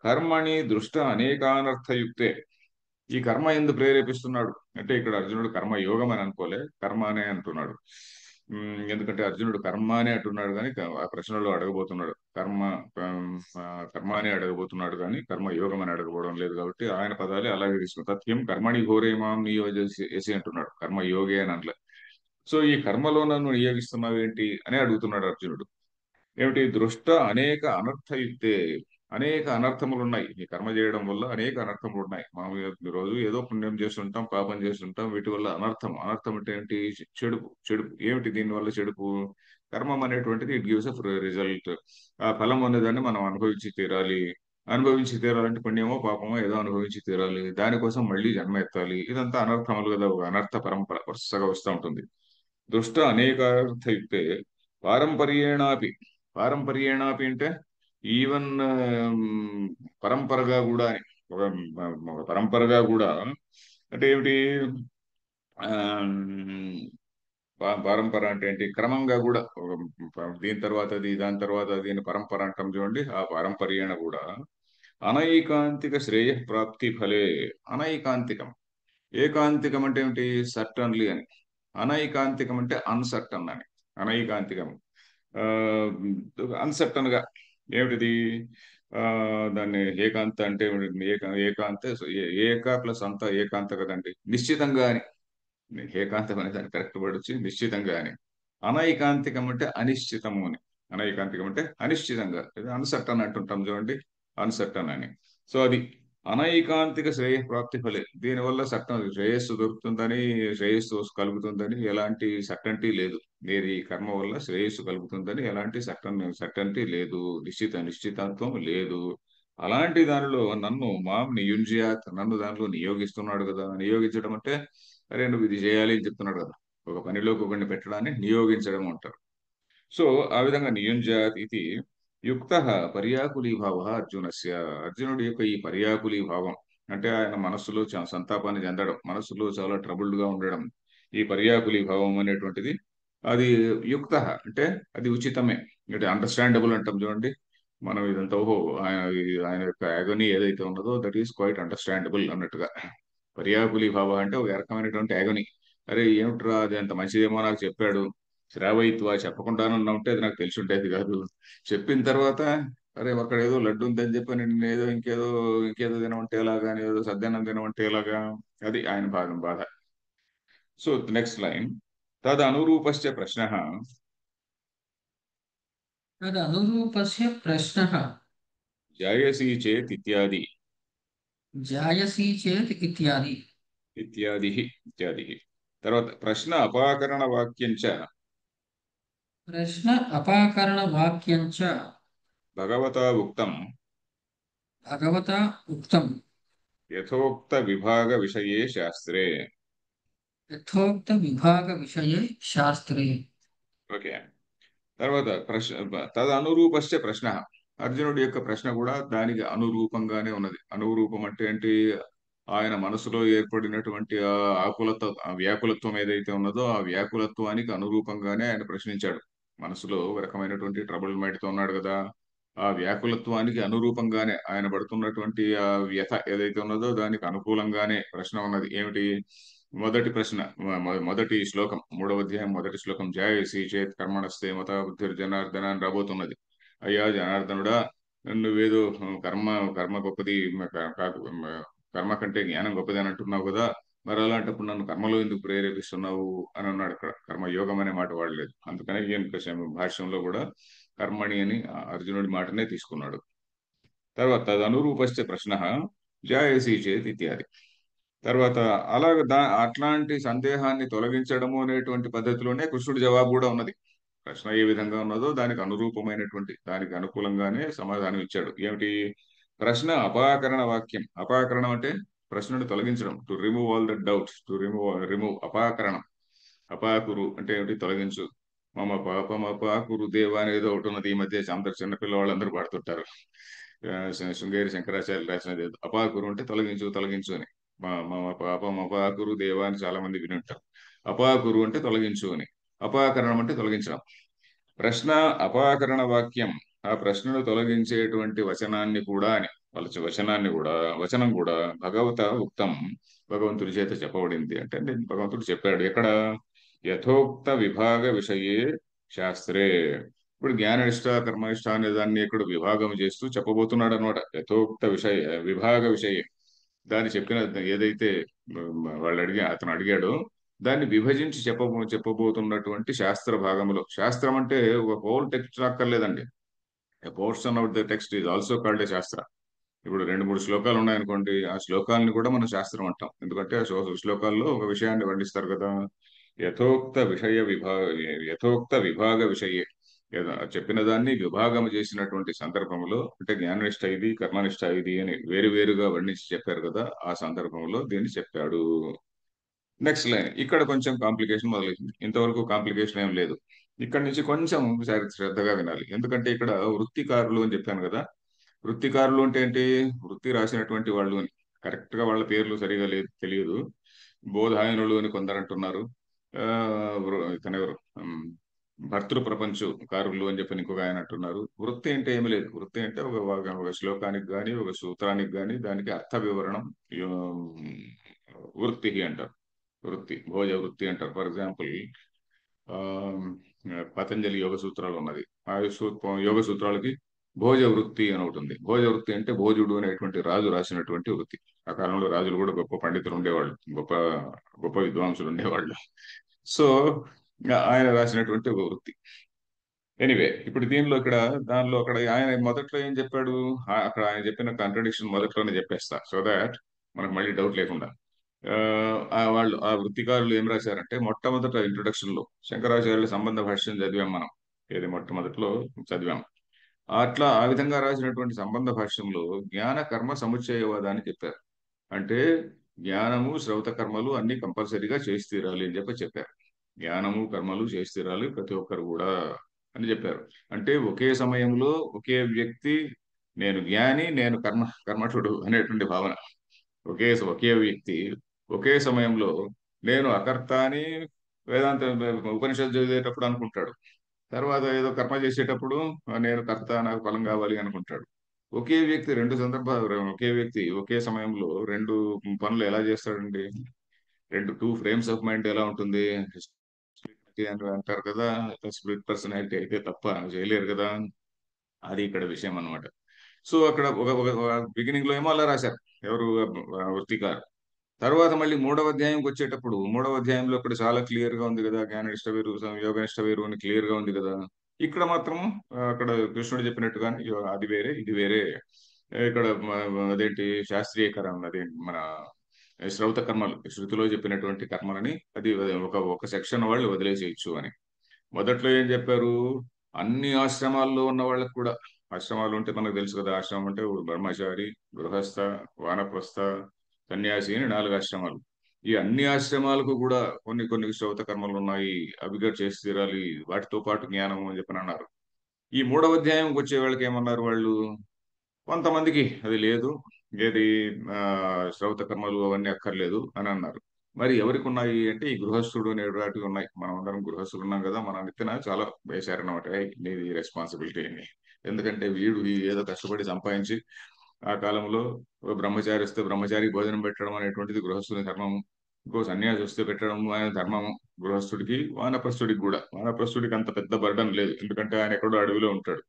కర్మణి దృష్ట అనేకానర్థయుక్తే. ఈ కర్మ ఎందు ప్రేరేపిస్తున్నాడు అంటే ఇక్కడ అర్జునుడు కర్మ యోగం అని అనుకోలే, కర్మ అనే అంటున్నాడు. ఎందుకంటే అర్జునుడు కర్మ అనే అంటున్నాడు కానీ ఆ ప్రశ్నలో అడగబోతున్నాడు కర్మ అనే అడగబోతున్నాడు కానీ కర్మ యోగం అని అడగబోవడం లేదు. కాబట్టి ఆయన పదాలే అలాగే తీసుకుని తథ్యం కర్మణి ఘోరే మాం నియోజసి అంటున్నాడు, కర్మ యోగే అని అనలే. సో ఈ కర్మలో నన్ను నియోగిస్తున్నావు ఏంటి అని అడుగుతున్నాడు అర్జునుడు. ఏమిటి? దృష్ట అనేక అనర్థయుక్తే. అనేక అనర్థములు ఉన్నాయి ఈ కర్మ చేయడం వల్ల, అనేక అనర్థములు ఉన్నాయి. మామూలుగా రోజు ఏదో పుణ్యం చేస్తుంటాం, పాపం చేస్తుంటాం, వీటి వల్ల అనర్థం. అనర్థం అంటే ఏంటి? చెడుపు. చెడుపు ఏమిటి దీని వల్ల చెడుపు? కర్మం అనేటువంటిది ఇట్ గివ్స్ అ రిజల్ట్. ఆ ఫలం అనేదాన్ని మనం అనుభవించి తీరాలి. అనుభవించి తీరాలంటే పుణ్యమో పాపమో ఏదో అనుభవించి తీరాలి. దానికోసం మళ్ళీ జన్మ ఎత్తాలి. ఇదంతా అనర్థములు కదా, ఒక అనర్థ పరంపర వరుసగా వస్తూ ఉంటుంది. దుష్ట అనేకార్థయుక్తే పారంపర్యేణాపి. పారంపర్యేణాపి అంటే ఈవెన్ పరంపరగా కూడా అని. ఒక ఒక పరంపరగా కూడా అంటే ఏమిటి? పరంపర అంటే ఏంటి? క్రమంగా కూడా దీని తర్వాత అది, దాని తర్వాత అది అని పరంపర అంటాం చూడండి. ఆ పారంపర్యేణ కూడా అనైకాంతిక శ్రేయ ప్రాప్తి ఫలే. అనైకాంతికం. ఏకాంతికం అంటే ఏమిటి? సర్టన్లీ అని. అనైకాంతికం అంటే అన్సర్టన్ అని. అనైకాంతికం అన్సర్టన్ గా. ఏమిటిది? ఆ దాన్ని ఏకాంత అంటే ఏమిటి? ఏకాంత ఏక ప్లస్ అంత ఏకాంత కదండి, నిశ్చితంగా అని. ఏకాంతం అనే దానికి కరెక్ట్ వర్డ్ వచ్చి నిశ్చితంగా అని. అనైకాంతికం అంటే అనిశ్చితము అని. అనైకాంతికం అంటే అనిశ్చితంగా, అన్సర్టన్ అంటుంటాం చూడండి, అన్సర్టన్ అని. సో అది అనైకాంతిక శ్రేయ ప్రాప్తి ఫలే. దీనివల్ల సర్టన్ శ్రేయస్సు దొరుకుతుందని, శ్రేయస్సు కలుగుతుందని ఎలాంటి సర్టన్టీ లేదు. ఏది? కర్మ వల్ల శ్రేయస్సు కలుగుతుందని ఎలాంటి సర్టన్టీ లేదు, నిశ్చితత్వం లేదు. అలాంటి దానిలో నన్ను మాం నియుంజ్యాత్, నన్ను దానిలో నియోగిస్తున్నాడు కదా. నియోగించడం అంటే అరే నువ్వు ఇది చేయాలి అని చెప్తున్నాడు కదా. ఒక పనిలోకి ఒకరిని పెట్టడాన్ని నియోగించడం అంటారు. సో ఆ విధంగా నియుంజాత్ ఇది యుక్త పర్యాకులీ భావ అర్జునస్య. అర్జునుడి యొక్క ఈ పర్యాకులీ భావం అంటే ఆయన మనస్సులో సంతాపాన్ని చెందడం, మనస్సులో చాలా ట్రబుల్డ్ గా ఉండడం. ఈ పర్యాకులీ భావం అనేటువంటిది అది యుక్త అంటే అది ఉచితమే. అంటే అండర్స్టాండబుల్ అంటాం చూడండి. మనం ఇదంతా ఓహో ఆయన యొక్క యాగనీ ఏదైతే ఉన్నదో దట్ ఈస్ క్వైట్ అండర్స్టాండబుల్ అన్నట్టుగా. పర్యాకులీ భావ అంటే ఒక రకమైనటువంటి యాగనీ. అరే ఏమిట్రా అది అంత మంచిదేమో నాకు చెప్పాడు, శ్రావయిత్వా చెప్పకుండానన్నా ఉంటే అది నాకు తెలిసి ఉండేది కాదు. చెప్పిన తర్వాత అరే అక్కడ ఏదో లడ్డు ఉందని చెప్పి నేను ఏదో ఇంకేదో తినమంటే ఎలాగా, అని ఏదో సద్యాన్నం తినమంటే ఎలాగా. అది ఆయన బాధ. సో నెక్స్ట్ లైన్ తద్ అనురూపశ్చ ప్రశ్న तदनुरूपस्य प्रश्नः జాయసి చేత్ ఇత్యాది. जायसी चेत् इत्यादि। ఇత్యాది ఇత్యాది. తర్వాత ప్రశ్న అపాకరణ వాక్యం చ प्रश्न अपाकरणवाक्यं च భగవతా ఉక్తం भगवता उक्तम् యథోక్త విభాగ విషయే శాస్త్రే. यथोक्तविभागविषये शास्त्रे। ఓకే. తర్వాత ప్రశ్న తదనురూపశ్చ ప్రశ్న. అర్జునుడి యొక్క ప్రశ్న కూడా దానికి అనురూపంగానే ఉన్నది. అనురూపం అంటే ఏంటి? ఆయన మనసులో ఏర్పడినటువంటి ఆ ఆ వ్యాకులత్వం ఏదైతే ఉన్నదో ఆ వ్యాకులత్వానికి అనురూపంగానే ఆయన ప్రశ్నించాడు. మనసులో ఒక రకమైనటువంటి ట్రబుల్ మైండ్తో ఉన్నాడు కదా. ఆ వ్యాకులత్వానికి అనురూపంగానే ఆయన పడుతున్నటువంటి ఆ వ్యథ ఏదైతే ఉన్నదో దానికి అనుకూలంగానే ప్రశ్న ఉన్నది. ఏమిటి? మొదటి ప్రశ్న, మొదటి శ్లోకం, 3వ అధ్యాయం మొదటి శ్లోకం. జాయసి చేత్ కర్మణస్తే మత బుద్ధిర్ జనార్దన అని రాబోతున్నది. అయ్యా జనార్దనుడా, నువ్వేదో కర్మ కర్మ గొప్పది, కర్మ కంటే జ్ఞానం గొప్పది అని అంటున్నావు కదా. మరి అలాంటప్పుడు నన్ను కర్మలో ఎందుకు ప్రేరేపిస్తున్నావు అని అన్నాడు. అక్కడ కర్మయోగం అనే మాట వాడలేదు. అందుకనే ఈయన భాష్యంలో కూడా కర్మణి అని అర్జునుడి మాటనే తీసుకున్నాడు. తర్వాత తదనురూపశ్చ ప్రశ్న జాయసి చేత్ ఇత్యాది. తర్వాత అట్లాంటి సందేహాన్ని తొలగించడము అనేటువంటి పద్ధతిలోనే కృష్ణుడి జవాబు కూడా ఉన్నది. ప్రశ్న ఏ విధంగా ఉన్నదో దానికి అనురూపమైనటువంటి దానికి అనుకూలంగానే సమాధానం ఇచ్చాడు. ఏమిటి? ప్రశ్న అపాకరణ వాక్యం. అపాకరణం అంటే ప్రశ్నను తొలగించడం. To remove all the doubts, to remove అపాకరణం. అపాకురు అంటే ఏమిటి? తొలగించు. మమ పాపం అపాకురు దేవ అనేది ఒకటి ఉన్నది. ఈ మధ్య అందరు చిన్నపిల్లవాళ్ళందరూ పాడుతుంటారు. శృంగేరి శంకరాచార్యులు రాసినది అపాకురు అంటే తొలగించు తొలగించు అని. మమ పాపం అపాకురు దేవ అని చాలా మంది విని ఉంటారు. అపాకురు అంటే తొలగించు అని. అపాకరణం అంటే తొలగించడం. ప్రశ్న అపాకరణ వాక్యం. ఆ ప్రశ్నను తొలగించేటువంటి వచనాన్ని కూడా అని వచనం కూడా భగవత ఉక్తం, భగవంతుడి చేత చెప్పబడింది. అంటే భగవంతుడు చెప్పాడు. ఎక్కడ? యథోక్త విభాగ విషయే శాస్త్రే. ఇప్పుడు జ్ఞాననిష్ట కర్మనిష్ట అనే దాన్ని ఇక్కడ విభాగం చేస్తూ చెప్పబోతున్నాడు అనమాట. యథోక్త విభాగ విషయే. దాన్ని చెప్పిన ఏదైతే అతను అడిగాడో దాన్ని విభజించి చెప్పబోతున్నటువంటి శాస్త్ర భాగంలో. శాస్త్రం అంటే ఒక హోల్ టెక్స్ట్ అక్కర్లేదండి. A portion of the text is also called a shastra. ఇప్పుడు 2-3 శ్లోకాలు ఉన్నాయనుకోండి, ఆ శ్లోకాలని కూడా మనం శాస్త్రం అంటాం. ఎందుకంటే ఆ శ్లోకాల్లో ఒక విషయాన్ని వర్ణిస్తారు కదా. యథోక్త విషయ విభాగ యథోక్త విభాగ విషయే. చెప్పిన దాన్ని విభాగం చేసినటువంటి సందర్భంలో, అంటే జ్ఞాననిష్ట ఇది కర్మనిష్ట ఇది అని వేరువేరుగా వర్ణించి చెప్పారు కదా, ఆ సందర్భంలో దీన్ని చెప్పాడు. నెక్స్ట్ లైన్ ఇక్కడ కొంచెం కాంప్లికేషన్ మొదలైంది. ఇంతవరకు కాంప్లికేషన్ ఏం లేదు. ఇక్కడ నుంచి కొంచెం శ్రద్ధగా వినాలి. ఎందుకంటే ఇక్కడ వృత్తికారులు అని చెప్పాను కదా. వృత్తికారులు అంటే ఏంటి? వృత్తి రాసినటువంటి వాళ్ళు అని. కరెక్ట్ గా వాళ్ళ పేర్లు సరిగా లేదు, తెలియదు. బోధాయనులు అని కొందరు అంటున్నారు. ఆ, ఇతనెవరు, భర్తృ ప్రపంచకారులు అని చెప్పి ఇంకొక ఆయన అంటున్నారు. వృత్తి అంటే ఏమి లేదు. వృత్తి అంటే ఒక శ్లోకానికి గాని ఒక సూత్రానికి గాని దానికి అర్థ వివరణం వృత్తి అంటారు. వృత్తి, భోజ వృత్తి అంటారు. ఫర్ ఎగ్జాంపుల్, ఆ పతంజలి యోగ సూత్రాలు ఉన్నది. ఆ యోగ సూత్రాలకి భోజ వృత్తి అని ఒకటి ఉంది. భోజ వృత్తి అంటే భోజుడు అనేటువంటి రాజు రాసినటువంటి వృత్తి. ఆ కాలంలో రాజులు కూడా గొప్ప పండితులు ఉండేవాళ్ళు, గొప్ప గొప్ప విద్వాంసులు ఉండేవాళ్ళు. సో ఆయన రాసినటువంటి ఒక వృత్తి. ఎనీవే, ఇప్పుడు దానిలో అక్కడ ఆయన మొదట్లో ఏం చెప్పాడు? అక్కడ ఆయన చెప్పిన కాంట్రడిక్షన్ మొదట్లోనే చెప్పేస్తా, సో దాట్ మనకు మళ్ళీ డౌట్ లేకుండా. వాళ్ళు ఆ వృత్తికారులు ఏం రాశారంటే, మొట్టమొదట ఇంట్రొడక్షన్ లో శంకరాచార్యుల సంబంధ భాష్యం చదివాం మనం. ఏది మొట్టమొదట్లో చదివాం. అట్లా ఆ విధంగా రాసినటువంటి సంబంధ భాష్యంలో జ్ఞాన కర్మ సముచ్చయవాదాన్ని చెప్పారు. అంటే జ్ఞానము శ్రౌత కర్మలు అన్ని కంపల్సరీగా చేసి తీరాలి అని చెప్పారు. జ్ఞానము కర్మలు చేసి తీరాలి ప్రతి ఒక్కరు కూడా అని చెప్పారు. అంటే ఒకే సమయంలో ఒకే వ్యక్తి, నేను జ్ఞాని నేను కర్మఠుడు అనేటువంటి భావన. ఒకే వ్యక్తి ఒకే సమయంలో నేను అకర్త అని వేదాంత ఉపనిషత్తు చదివేటప్పుడు అనుకుంటాడు. తర్వాత ఏదో కర్మ చేసేటప్పుడు నేను కర్త, నాకు ఫలం కావాలి అనుకుంటాడు. ఒకే వ్యక్తి ఒకే సమయంలో రెండు పనులు ఎలా చేస్తాడండి? టూ ఫ్రేమ్స్ ఆఫ్ మైండ్ ఎలా ఉంటుంది? స్ప్లిట్ అని అంటారు కదా. స్ప్లిట్ పర్సనాలిటీ అయితే తప్ప చేయలేరు కదా. అది ఇక్కడ విషయం అన్నమాట. సో అక్కడ ఒక బిగినింగ్ లో ఏమో అలా రాశారు ఎవరు, వృత్తికారు. తర్వాత మళ్ళీ మూడవ అధ్యాయంలో ఇక్కడ చాలా క్లియర్ గా ఉంది కదా, జ్ఞాననిష్ట వేరు యోగనిష్ట వేరు అని క్లియర్ గా ఉంది కదా. ఇక్కడ మాత్రం అక్కడ కృష్ణుడు చెప్పినట్టుగా అది వేరే ఇది వేరే. ఇక్కడ అదేంటి శాస్త్రీయకరం, అదే మన శ్రౌత కర్మలు, శృతిలో చెప్పినటువంటి కర్మలని అది ఒక సెక్షన్ వాళ్ళు వదిలేసేయచ్చు అని. మొదట్లో ఏం చెప్పారు? అన్ని ఆశ్రమాల్లో ఉన్న వాళ్ళకు కూడా, ఆశ్రమాలు అంటే మనకు తెలుసు కదా, ఆశ్రమం అంటే బ్రహ్మచారి, గృహస్థ, వానప్రస్థ, సన్యాసి అని 4 ఆశ్రమాలు. ఈ అన్ని ఆశ్రమాలకు కూడా కొన్ని కొన్ని శ్రౌత కర్మలు ఉన్నాయి, అవి కూడా చేసి తీరాలి, వాటితో పాటు జ్ఞానము అని చెప్పని అన్నారు. ఈ మూడవ అధ్యాయంకి వచ్చే వాళ్ళకి ఏమన్నారు వాళ్ళు? కొంతమందికి అది లేదు, ఏది శ్రౌత కర్మలు అవన్నీ అక్కర్లేదు అని అన్నారు. మరి ఎవరికి ఉన్నాయి అంటే ఈ గృహస్థుడు అనేటివి ఉన్నాయి. మనం అందరం గృహస్థులు ఉన్నాం కదా, మన నెత్తిన చాలా వేశారన్నమాట. నీది రెస్పాన్సిబిలిటీ అని. ఎందుకంటే వీడు ఏదో కష్టపడి సంపాదించి ఆ కాలంలో ఒక బ్రహ్మచారి వస్తే బ్రహ్మచారికి భోజనం పెట్టడం అనేటువంటిది గృహస్థుని ధర్మము. ఇంకో సన్యాసి వస్తే పెట్టడం ఆయన ధర్మము గృహస్థుడికి. వానప్రస్థుడికి కూడా. వానప్రస్థుడికి అంత పెద్ద బర్డన్ లేదు, ఎందుకంటే ఆయన ఎక్కడో అడవిలో ఉంటాడు,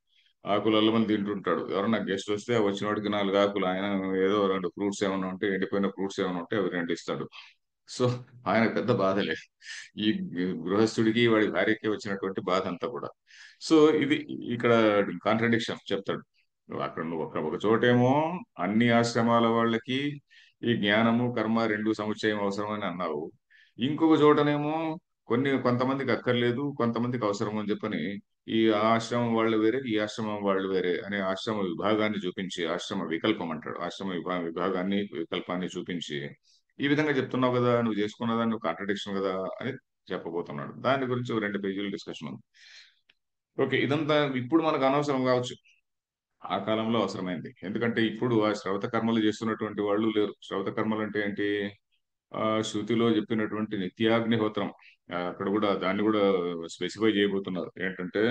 ఆకులు అల్లమని తింటుంటాడు. ఎవరన్నా గెస్ట్ వస్తే ఆ వచ్చిన వాడికి 4 ఆకులు, ఆయన ఏదో 2 ఫ్రూట్స్ ఏమైనా ఉంటే, ఎండిపోయిన ఫ్రూట్స్ ఏమైనా ఉంటే అవి 2 ఇస్తాడు. సో ఆయన పెద్ద బాధలే ఈ గృహస్థుడికి వాడి భార్యకి వచ్చినటువంటి బాధ అంతా కూడా. సో ఇది ఇక్కడ కాంట్రడిక్షన్ చెప్తాడు. అక్కడ నువ్వు ఒక చోటేమో అన్ని ఆశ్రమాల వాళ్ళకి ఈ జ్ఞానము కర్మ రెండు సముచ్చయం అవసరం అని అన్నావు. ఇంకొక చోటనేమో కొంతమందికి అక్కర్లేదు, కొంతమందికి అవసరం అని చెప్పని ఈ ఆశ్రమం వాళ్ళు వేరే, ఈ ఆశ్రమం వాళ్ళు వేరే అనే ఆశ్రమ విభాగాన్ని చూపించి, ఆశ్రమ వికల్పం అంటాడు, ఆశ్రమ విభాగాన్ని వికల్పాన్ని చూపించి ఈ విధంగా చెప్తున్నావు కదా, నువ్వు చేసుకున్నదాన్ని నువ్వు కాంట్రడిక్షన్ కదా అని చెప్పబోతున్నాడు. దాని గురించి ఒక 2 పేజీలు డిస్కషన్ ఉంది. ఓకే, ఇదంతా ఇప్పుడు మనకు అనవసరం కావచ్చు, ఆ కాలంలో అవసరమైంది. ఎందుకంటే ఇప్పుడు ఆ శ్రవత కర్మలు చేస్తున్నటువంటి వాళ్ళు లేరు. శ్రవత కర్మలు అంటే ఏంటి? శృతిలో చెప్పినటువంటి నిత్యాగ్నిహోత్రం, అక్కడ కూడా దాన్ని కూడా స్పెసిఫై చేయబోతున్నారు. ఏంటంటే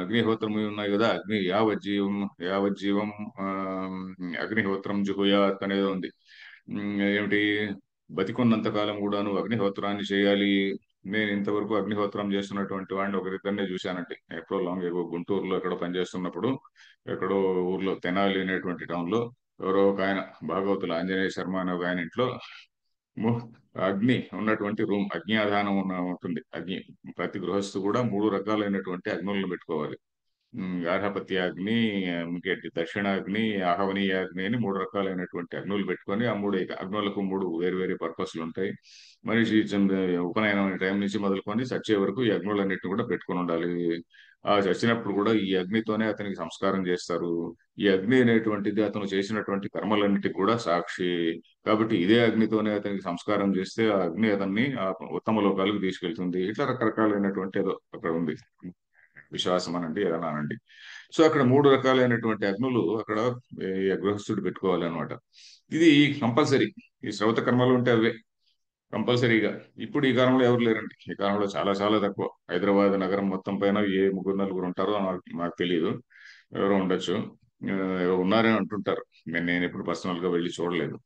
అగ్నిహోత్రం ఉన్నాయి కదా, యావజ్జీవం ఆ, అగ్నిహోత్రం జుహుయాత్ అనేది ఉంది. ఏమిటి? బతికున్నంత కాలం కూడా నువ్వు అగ్నిహోత్రాన్ని చేయాలి. నేను ఇంతవరకు అగ్నిహోత్రం చేస్తున్నటువంటి వాడిని ఒకరిద్దరినే చూశానంటే, ఎక్కడో లాంగ్ ఎగో గుంటూరులో ఎక్కడో పనిచేస్తున్నప్పుడు, ఎక్కడో ఊర్లో తెనాలి అనేటువంటి టౌన్ లో ఎవరో ఒక ఆయన, భాగవతుల ఆంజనేయ శర్మ అనే ఒక ఆయన ఇంట్లో ము- అగ్ని ఉన్నటువంటి రూమ్, అగ్ని ఆధానం ఉంటుంది. ప్రతి గృహస్థు కూడా 3 రకాలైనటువంటి అగ్నులను పెట్టుకోవాలి. గార్హపత్యాగ్ని, ఇంకేంటి దక్షిణాగ్ని, ఆహవనీయాగ్ని అని 3 రకాలైనటువంటి అగ్నులు పెట్టుకొని, ఆ అగ్నులకు 3 వేరు వేరు పర్పస్లు ఉంటాయి. మనిషి ఉపనయనం టైం నుంచి మొదలుకొని చచ్చే వరకు ఈ అగ్నులన్నిటిని కూడా పెట్టుకొని ఉండాలి. ఆ చచ్చినప్పుడు కూడా ఈ అగ్నితోనే అతనికి సంస్కారం చేస్తారు. ఈ అగ్ని అనేటువంటిది అతను చేసినటువంటి కర్మలన్నిటికి కూడా సాక్షి. కాబట్టి ఇదే అగ్నితోనే అతనికి సంస్కారం చేస్తే ఆ అగ్ని అతన్ని ఆ ఉత్తమ లోకాలకు తీసుకెళ్తుంది. ఇట్లా రకరకాలైనటువంటి ఏదో అక్కడ ఉంది, విశ్వాసం అనండి ఏదైనా అనండి. సో అక్కడ 3 రకాలైనటువంటి అగ్నులు అక్కడ ఈ గృహస్థుడు పెట్టుకోవాలి అనమాట. ఇది కంపల్సరీ. ఈ శ్రౌత కర్మలు ఉంటే అవే కంపల్సరీగా. ఇప్పుడు ఈ కాలంలో ఎవరు లేరండి. ఈ కాలంలో చాలా చాలా తక్కువ. హైదరాబాద్ నగరం మొత్తం పైన ఏ 3 నలుగురు ఉంటారో నాకు తెలియదు. ఎవరో ఉండొచ్చు. ఉన్నారని అంటుంటారు. నేను ఎప్పుడు పర్సనల్ గా వెళ్ళి చూడలేదు.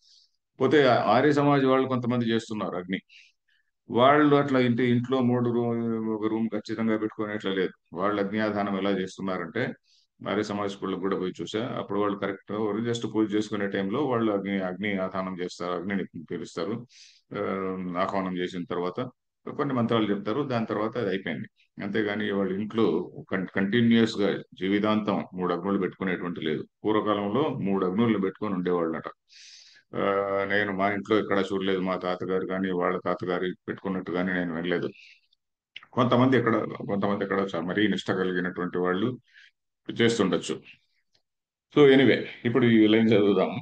పోతే ఆర్య సమాజ్ వాళ్ళు కొంతమంది చేస్తున్నారు అగ్ని. వాళ్ళు అట్లా ఇంట్లో ఒక రూమ్ ఖచ్చితంగా పెట్టుకొని అట్లా లేదు. వాళ్ళు అగ్నియాధానం ఎలా చేస్తున్నారంటే, ఆర్య సమాజ్ స్కూళ్ళకి కూడా పోయి చూసా. అప్పుడు వాళ్ళు కరెక్ట్ జస్ట్ పూజ చేసుకునే టైంలో వాళ్ళు అగ్ని ఆధానం చేస్తారు, అగ్నిని పిలుస్తారు. ఆ, ఆహ్వానం చేసిన తర్వాత కొన్ని మంత్రాలు చెప్తారు, దాని తర్వాత అది అయిపోయింది. అంతేగాని వాళ్ళు ఇంట్లో కంటిన్యూస్ గా జీవితాంతం 3 అగ్నులు పెట్టుకునేటువంటి లేదు. పూర్వకాలంలో 3 అగ్నులను పెట్టుకొని ఉండేవాళ్ళట. ఆ, నేను మా ఇంట్లో ఎక్కడ చూడలేదు, మా తాతగారు కానీ వాళ్ళ తాతగారు పెట్టుకున్నట్టు కానీ నేను వినలేదు. కొంతమంది ఎక్కడ కొంతమంది ఎక్కడ మరీ నిష్ట కలిగినటువంటి వాళ్ళు చేస్తుండొచ్చు. సో ఎనివే, ఇప్పుడు ఈ లైన్ చదువుదాం.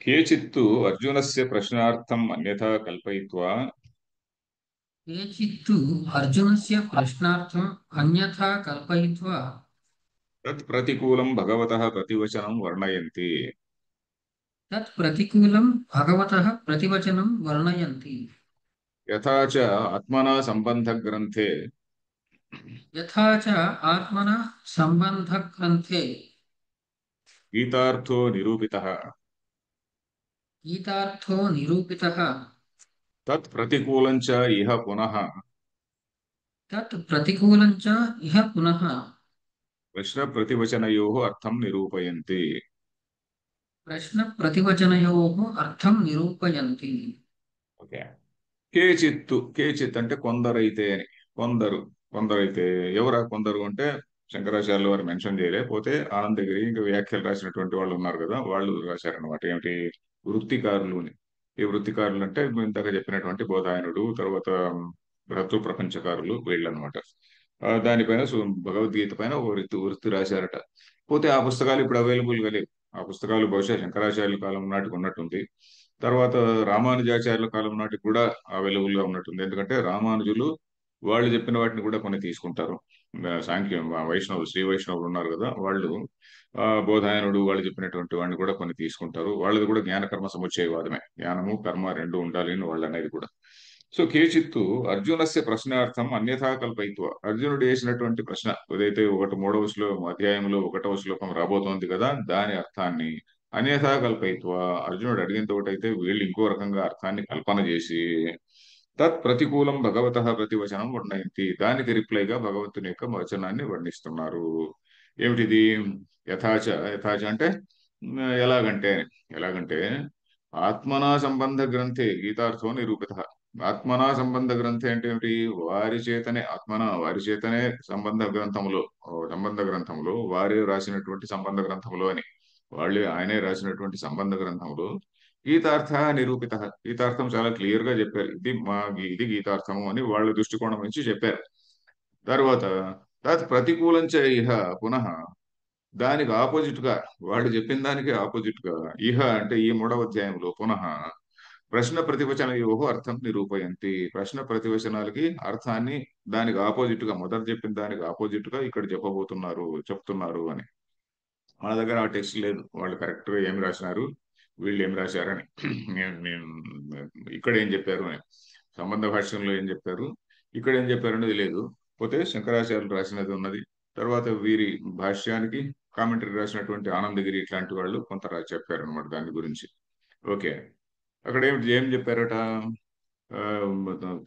కేచిత్తు అర్జునస్య ప్రశ్నార్థం అన్యథా కల్పయిత్వా केचित्तु अर्जुनस्य प्रश्नार्थम् अन्यथा कल्पयित्वा తత్ ప్రతికూలం భగవతః ప్రతివచనం వర్ణయంతి. तत् प्रतिकूलं भगवतः प्रतिवचनं वर्णयन्ति। యథా చ ఆత్మనా సంబంధ గ్రంథే यथा च आत्मनः सम्बन्धग्रन्थे గీతార్థో నిరూపితః गीतार्थो निरूपितः తత్ ప్రతికూలం చ ఇహ పునః तत् प्रतिकूलं च इह पुनः ప్రశ్న ప్రతివచనయో అర్థం నిరూపయంతి. प्रश्नप्रतिवचनयोः अर्थं निरूपयन्ति। ఓకే. కేచిత్ అంటే కొందరైతే అని. కొందరు కొందరైతే ఎవరా కొందరు అంటే శంకరాచార్యులు వారు మెన్షన్ చేయలేకపోతే ఆనందగిరి ఇంకా వ్యాఖ్యలు రాసినటువంటి వాళ్ళు ఉన్నారు కదా, వాళ్ళు రాశారనమాట. ఏమిటి? వృత్తికారులు అని. ఈ వృత్తికారులు అంటే ఇందాక చెప్పినటువంటి బోధాయనుడు, తర్వాత భర్తృ ప్రపంచకారులు వీళ్ళనమాట. దానిపైన భగవద్గీత పైన ఒక వృత్తి రాశారట. పోతే ఆ పుస్తకాలు ఇప్పుడు అవైలబుల్ గా లేవు. ఆ పుస్తకాలు బహుశా శంకరాచార్యుల కాలం నాటికి ఉన్నట్టుంది. తర్వాత రామానుజాచార్యుల కాలం నాటికి కూడా అవైలబుల్ గా ఉన్నట్టుంది. ఎందుకంటే రామానుజులు వాళ్ళు చెప్పిన వాటిని కూడా కొన్ని తీసుకుంటారు. సాంఖ్యం వైష్ణవులు, శ్రీ వైష్ణవులు ఉన్నారు కదా, వాళ్ళు బోధాయనుడు వాళ్ళు చెప్పినటువంటి వాడిని కూడా కొన్ని తీసుకుంటారు. వాళ్ళది కూడా జ్ఞానకర్మ సముచ్చయవాదమే, జ్ఞానము కర్మ రెండు ఉండాలి అని వాళ్ళు అనేది కూడా. సో కేచిత్తు అర్జునస్య ప్రశ్నార్థం అన్యథా కల్పయిత్వ, అర్జునుడు వేసినటువంటి ప్రశ్న ఏదైతే 3వ అధ్యాయంలో 1వ శ్లోకం రాబోతోంది కదా, దాని అర్థాన్ని అన్యథా కల్పయిత్వ, అర్జునుడు అడిగిన తోటైతే వీళ్ళు ఇంకో రకంగా అర్థాన్ని కల్పన చేసి తత్ ప్రతికూలం భగవతః ప్రతివచనం వర్ణయంతి, దానికి రిప్లైగా భగవంతుని యొక్క వచనాన్ని వర్ణిస్తున్నారు. ఏమిటిది? యథాచ. యథాచ అంటే ఎలాగంటే ఎలాగంటే ఆత్మనా సంబంధ గ్రంథే గీతార్థో నిరూపిత. ఆత్మనా సంబంధ గ్రంథే అంటే ఏమిటి? వారి చేతనే, వారి చేతనే సంబంధ గ్రంథములో వారే రాసినటువంటి సంబంధ గ్రంథములు అని, ఆయనే రాసినటువంటి సంబంధ గ్రంథములు గీతార్థ నిరూపిత. గీతార్థం చాలా క్లియర్ గా చెప్పారు. ఇది గీతార్థము అని వాళ్ళ దృష్టికోణం నుంచి చెప్పారు. తర్వాత తత్ ప్రతికూలంచ ఇహ పునః, దానికి ఆపోజిట్ గా, వాళ్ళు చెప్పిన దానికి ఆపోజిట్ గా, ఇహ అంటే ఈ 3వ అధ్యాయంలో పునః ప్రశ్న ప్రతివచనయోహో అర్థం నిరూపయంతి. ప్రశ్న ప్రతివచనాలకి అర్థాన్ని దానికి ఆపోజిట్ గా, మొదట చెప్పిన దానికి ఆపోజిట్ గా ఇక్కడ చెప్తున్నారు అని. మన దగ్గర ఆ టెక్స్ట్ లేదు, వాళ్ళు కరెక్ట్ గా ఏం రాసినారు, వీళ్ళు ఏం రాశారని. ఇక్కడ ఏం చెప్పారు అని, సంబంధ భాష్యంలో ఏం చెప్పారు, ఇక్కడ ఏం చెప్పారు అనేది లేదు. పోతే శంకరాచార్యులు రాసినది ఉన్నది, తర్వాత వీరి భాష్యానికి కామెంటరీ రాసినటువంటి ఆనందగిరి ఇట్లాంటి వాళ్ళు కొంత చెప్పారు అనమాట దాని గురించి. ఓకే. అక్కడ ఏం చెప్పారట? ఆ,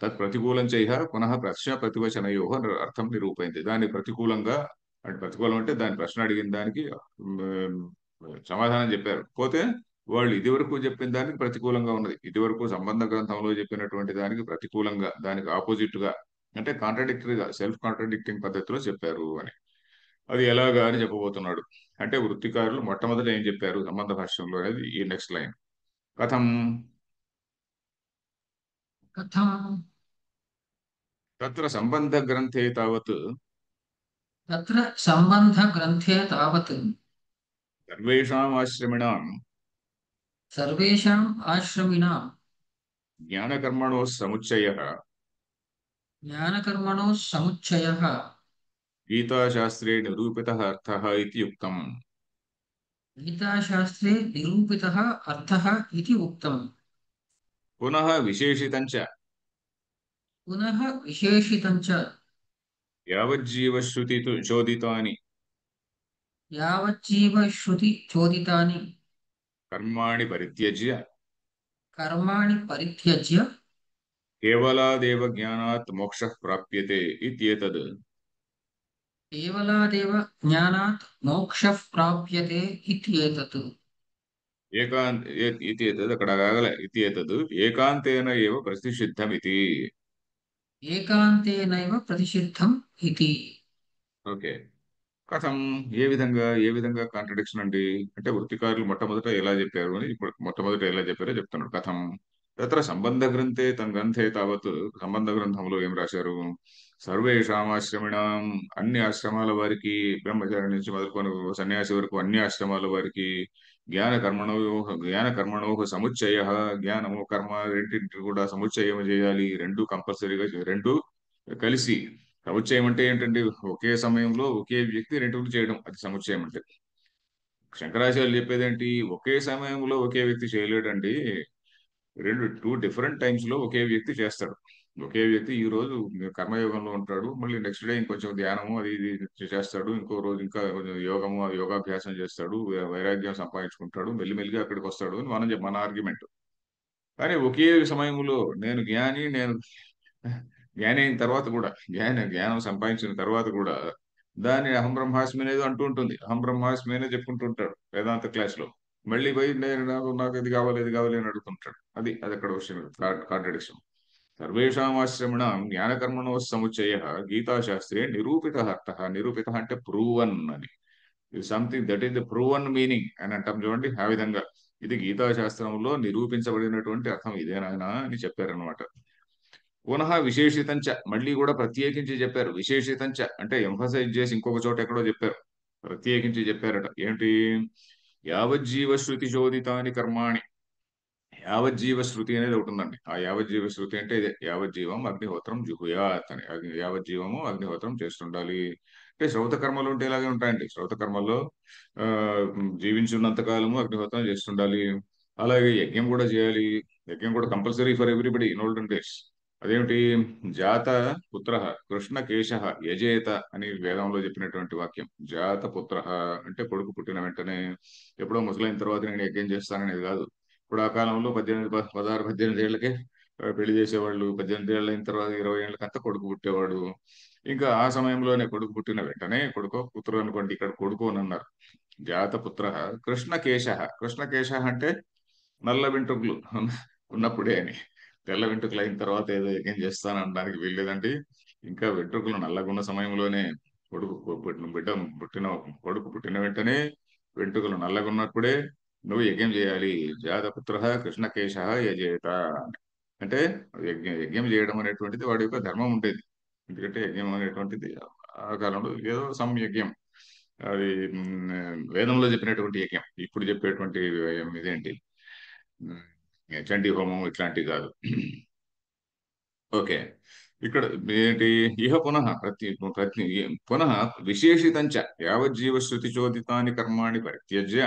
తత్ ప్రతికూలం చేయ పునః ప్రశ్న ప్రతివచనయో అర్థం నిరూపైంది. దాని ప్రతికూలంగా, అంటే ప్రతికూలం అంటే దాని ప్రశ్న అడిగిన దానికి ఉమ్, సమాధానం చెప్పారు. పోతే వాళ్ళు ఇదివరకు చెప్పిన దానికి ప్రతికూలంగా ఉన్నది, ఇదివరకు సంబంధ గ్రంథంలో చెప్పినటువంటి దానికి ప్రతికూలంగా, దానికి ఆపోజిట్ గా, అంటే కాంట్రడిక్టరీగా, సెల్ఫ్ కాంట్రడిక్టింగ్ పద్ధతిలో చెప్పారు అని. అది ఎలాగా అని చెప్పబోతున్నాడు. అంటే వృత్తికారులు మొట్టమొదట ఏం చెప్పారు సంబంధ భాష్యంలో అనేది ఈ నెక్స్ట్ లైన్. కథం कथं తత్ర సంబంధ గ్రంథే తావత్ तत्र सम्बन्धग्रन्थे तावत् సర్వేషాం ఆశ్రమిణాం सर्वेषाम् आश्रमिणां జ్ఞానకర్మణో సముచ్చయ ज्ञानकर्मणोः समुच्चयः గీతాశాస్త్రే నిరూపిత అర్థ ఇది యుక్తం. गीताशास्त्रे निरूपितः अर्थः इति उक्तम्। పునః విశేషితం చ पुनः विशेषितं च యావజ్జీవశ్రుతి చోదితాని यावज्जीवश्रुतिचोदितानि కర్మాణి పరిత్యజ్య कर्माणि परित्यज्य కేవలాదేవ జ్ఞానాత్ మోక్షః ప్రాప్యతే ఇత్యేతద్. केवलादेव ज्ञानात् मोक्षः प्राप्यते इत्येतत्। ఇత్యేతద్ అక్కడ ఆగలే, ఇత్యేతద్ ఏకాంతేన ఏవ ప్రతిషిద్ధమితి. एकान्तेनैव प्रतिषिद्धम् इति। ఓకే. కథం, ఏ విధంగా కాంట్రడిక్షన్ అండి అంటే, వృత్తికారులు మొట్టమొదట ఎలా చెప్పారు అని, ఇప్పుడు మొట్టమొదట ఎలా చెప్పారో చెప్తున్నాడు. కథం తత్ర సంబంధ గ్రంథే, తన గ్రంథే తావత్, సంబంధ గ్రంథంలో ఏం రాశారు? సర్వేషాం ఆశ్రమిణాం, అన్ని ఆశ్రమాల వారికి, బ్రహ్మచారి నుంచి మొదలుకొని సన్యాసి వరకు అన్ని ఆశ్రమాల వారికి, జ్ఞాన కర్మణో సముచ్చయ, జ్ఞానము కర్మ రెండింటి కూడా సముచ్చయం చేయాలి. రెండు కంపల్సరీగా, రెండు కలిసి. సముచ్చయం అంటే ఏంటండి? ఒకే సమయంలో ఒకే వ్యక్తి రెండుని చేయడం, అది సముచ్చయం అంటే. శంకరాచార్యులు చెప్పేది ఏంటి? ఒకే సమయంలో ఒకే వ్యక్తి చేయలేడండి, టూ డిఫరెంట్ టైమ్స్ లో ఒకే వ్యక్తి చేస్తాడు. ఒకే వ్యక్తి ఈ రోజు కర్మయోగంలో ఉంటాడు, మళ్ళీ నెక్స్ట్ డే ఇంకొంచెం ధ్యానము అది ఇది చేస్తాడు, ఇంకో రోజు ఇంకా కొంచెం యోగము యోగాభ్యాసం చేస్తాడు, వైరాగ్యం సంపాదించుకుంటాడు, మెల్లిమెల్లిగా అక్కడికి వస్తాడు అని మన ఆర్గ్యుమెంట్. కానీ ఒకే సమయంలో నేను జ్ఞాని అయిన తర్వాత కూడా, జ్ఞానం సంపాదించిన తర్వాత కూడా దాన్ని అహం బ్రహ్మాస్మి అనేది అంటూ ఉంటుంది, అహం బ్రహ్మాస్మి అనే చెప్పుకుంటూ ఉంటాడు వేదాంత క్లాస్ లో. మళ్ళీ పోయి నాకు ఇది కావాలి ఇది కావాలి అని అడుగుతుంటాడు. అది అక్కడ విషయం, కాంట్రడిక్షన్. సర్వేషాం ఆశ్రమణం జ్ఞానకర్మణో సముచ్చయ గీతాశాస్త్రే నిరూపిత అర్థ. నిరూపిత అంటే ప్రూవన్ అని, something that is the proven meaning అని అంటాం చూడండి. ఆ విధంగా ఇది గీతాశాస్త్రంలో నిరూపించబడినటువంటి అర్థం ఇదేనాయనా అని చెప్పారనమాట. పునః విశేషితంచ, మళ్ళీ కూడా ప్రత్యేకించి చెప్పారు. విశేషితంచ అంటే ఎంఫసైజ్ చేసి ఇంకొక చోట ఎక్కడో చెప్పారు, ప్రత్యేకించి చెప్పారట. ఏంటి? యావజ్జీవ శృతి చోదితాని కర్మాణి. యావజ్జీవ శృతి అనేది ఒకటి ఉందండి. ఆ యావజ్జీవ శృతి అంటే ఇదే, యావజ్జీవం అగ్నిహోత్రం జుహుయాత్ అని. యావజ్జీవము అగ్నిహోత్రం చేస్తుండాలి. అంటే శ్రౌత కర్మలు ఉంటే ఇలాగే ఉంటాయండి. శ్రౌత కర్మల్లో ఆ జీవించున్నంత కాలము అగ్నిహోత్రం చేస్తుండాలి. అలాగే యజ్ఞం కూడా చేయాలి. యజ్ఞం కూడా compulsory for everybody in olden days. అదేమిటి? జాత పుత్ర కృష్ణ కేశ యజేత అని వేదంలో చెప్పినటువంటి వాక్యం. జాత పుత్ర అంటే కొడుకు పుట్టిన వెంటనే, ఎప్పుడో ముసలైన తర్వాత నేను యజ్ఞం చేస్తాననేది కాదు. ఇప్పుడు ఆ కాలంలో 16 18 ఏళ్ళకే పెళ్లి చేసేవాళ్ళు. 18 ఏళ్ళు అయిన తర్వాత 20 ఏళ్ళకంతా కొడుకు పుట్టేవాడు. ఇంకా ఆ సమయంలోనే కొడుకు పుట్టిన వెంటనే, కొడుకో పుత్రుడు అనుకోండి, ఇక్కడ కొడుకు అని అన్నారు. జాత పుత్ర కృష్ణ కేశ. కృష్ణ కేశ అంటే నల్ల వెంట్రుకలు ఉన్నప్పుడే అని. తెల్ల వెంట్రుకలు అయిన తర్వాత ఏదో యజ్ఞం చేస్తాను అనడానికి వీల్లేదండి. ఇంకా వెంట్రుకలు నల్లగా ఉన్న సమయంలోనే కొడుకు పుట్టిన బిడ్డ పుట్టిన కొడుకు పుట్టిన వెంటనే వెంట్రుకలు నల్లగా ఉన్నప్పుడే నువ్వు యజ్ఞం చేయాలి. జాతపుత్ర కృష్ణకేశ యజేత అంటే యజ్ఞం చేయడం అనేటువంటిది వాడి యొక్క ధర్మం ఉండేది. ఎందుకంటే యజ్ఞం అనేటువంటిది ఆ కాలంలో ఏదో యజ్ఞం అది వేదంలో చెప్పినటువంటి యజ్ఞం. ఇప్పుడు చెప్పేటువంటి ఇదేంటి, ఉమ్, చండీ హోమం ఇట్లాంటివి కాదు. ఓకే. ఇక్కడ ఏంటి, ఇహ పునః ప్రతి ప్రతి పునః విశేషితంచ యావజ్జీవ శృతి చోదితాని కర్మాణి పరిత్యజ్య,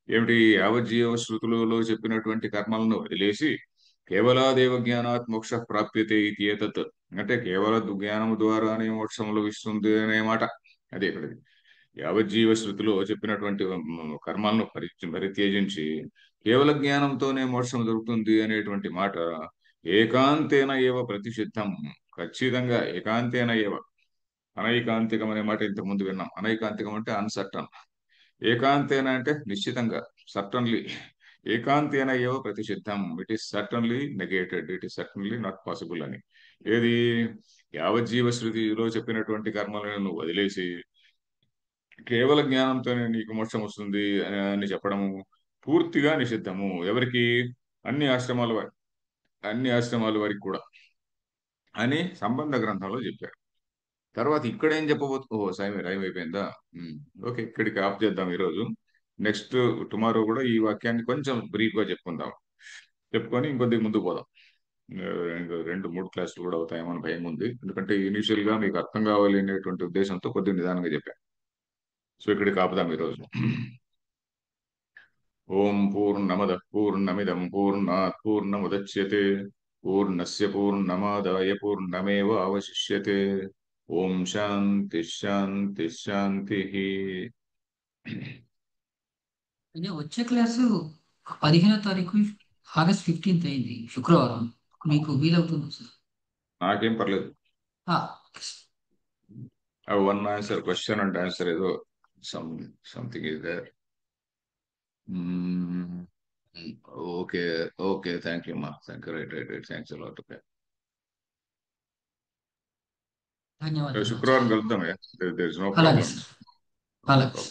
ఏమిటి యావజ్జీవ శృతులలో చెప్పినటువంటి కర్మలను వదిలేసి కేవలాదేవ జ్ఞానాత్ మోక్ష ప్రాప్యతే ఇది ఏతత్, అంటే కేవల జ్ఞానము ద్వారానే మోక్షం లభిస్తుంది అనే మాట. అదే ఇక్కడది. యావజ్జీవ శృతిలో చెప్పినటువంటి కర్మలను పరిత్యజించి కేవల జ్ఞానంతోనే మోక్షం దొరుకుతుంది అనేటువంటి మాట ఏకాంతేన ఏవ ప్రతిషిద్ధం. ఖచ్చితంగా ఏకాంతేన ఏవ. అనైకాంతికం అనే మాట ఇంతకు ముందు విన్నాం. అనైకాంతికం అంటే అన్సర్టన్. ఏకాంతేన అంటే నిశ్చితంగా, సర్టన్లీ. ఏకాంతేన ఏవ ప్రతిషిద్ధం, it is certainly negated, it is certainly not possible అని. ఏది, యావజ్జీవ శృతిలో చెప్పినటువంటి కర్మలను నువ్వు వదిలేసి కేవల జ్ఞానంతోనే నీకు మోక్షం వస్తుంది అని చెప్పడము పూర్తిగా నిషిద్ధము. ఎవరికి? అన్ని ఆశ్రమాల వారి, అన్ని ఆశ్రమాల వారికి కూడా అని సంబంధ గ్రంథంలో చెప్పారు. తర్వాత ఇక్కడ ఏం చెప్పబోతు, ఓహో సాయం టైం అయిపోయిందా? ఉమ్, ఓకే, ఇక్కడికి ఆఫ్ చేద్దాం ఈరోజు. నెక్స్ట్ టుమారో కూడా ఈ వాక్యాన్ని కొంచెం బ్రీఫ్ గా చెప్పుకుందాం. చెప్పుకొని ఇంకొద్ది ముందుకు పోదాం. ఇంకా 2-3 క్లాసులు కూడా అవుతాయేమో అని భయం ఉంది. ఎందుకంటే ఇనిషియల్ గా మీకు అర్థం కావాలి అనేటువంటి ఉద్దేశంతో కొద్దిగా నిదానంగా చెప్పాను. సో ఇక్కడికి ఆపుదాం ఈరోజు. ఓం పూర్ణమదః పూర్ణమిదం పూర్ణాత్ పూర్ణముదచ్యతే పూర్ణస్య పూర్ణమాదాయ పూర్ణమేవావశిష్యతే. ఓం శాంతి శాంతి శాంతి. అంటే వచ్చే క్లాసు 15వ తారీఖు ఆగస్ట్ 15th అయింది, శుక్రవారం. మీకు వీలవుతుంది సార్? నాకేం పర్లేదు. ఆ, one answer, question and answer ఏదో some something is there. Okay. Okay, thank you మా, thank you. Right right right, thanks a lot. Okay, ధన్యవాదాలు శుక్రవారం ఆచార్య. కలుద్దాం. దేర్ ఇస్ నో అలాగే ప్రాబ్లం. సార్, నో అలాగే. ప్రాబ్లం.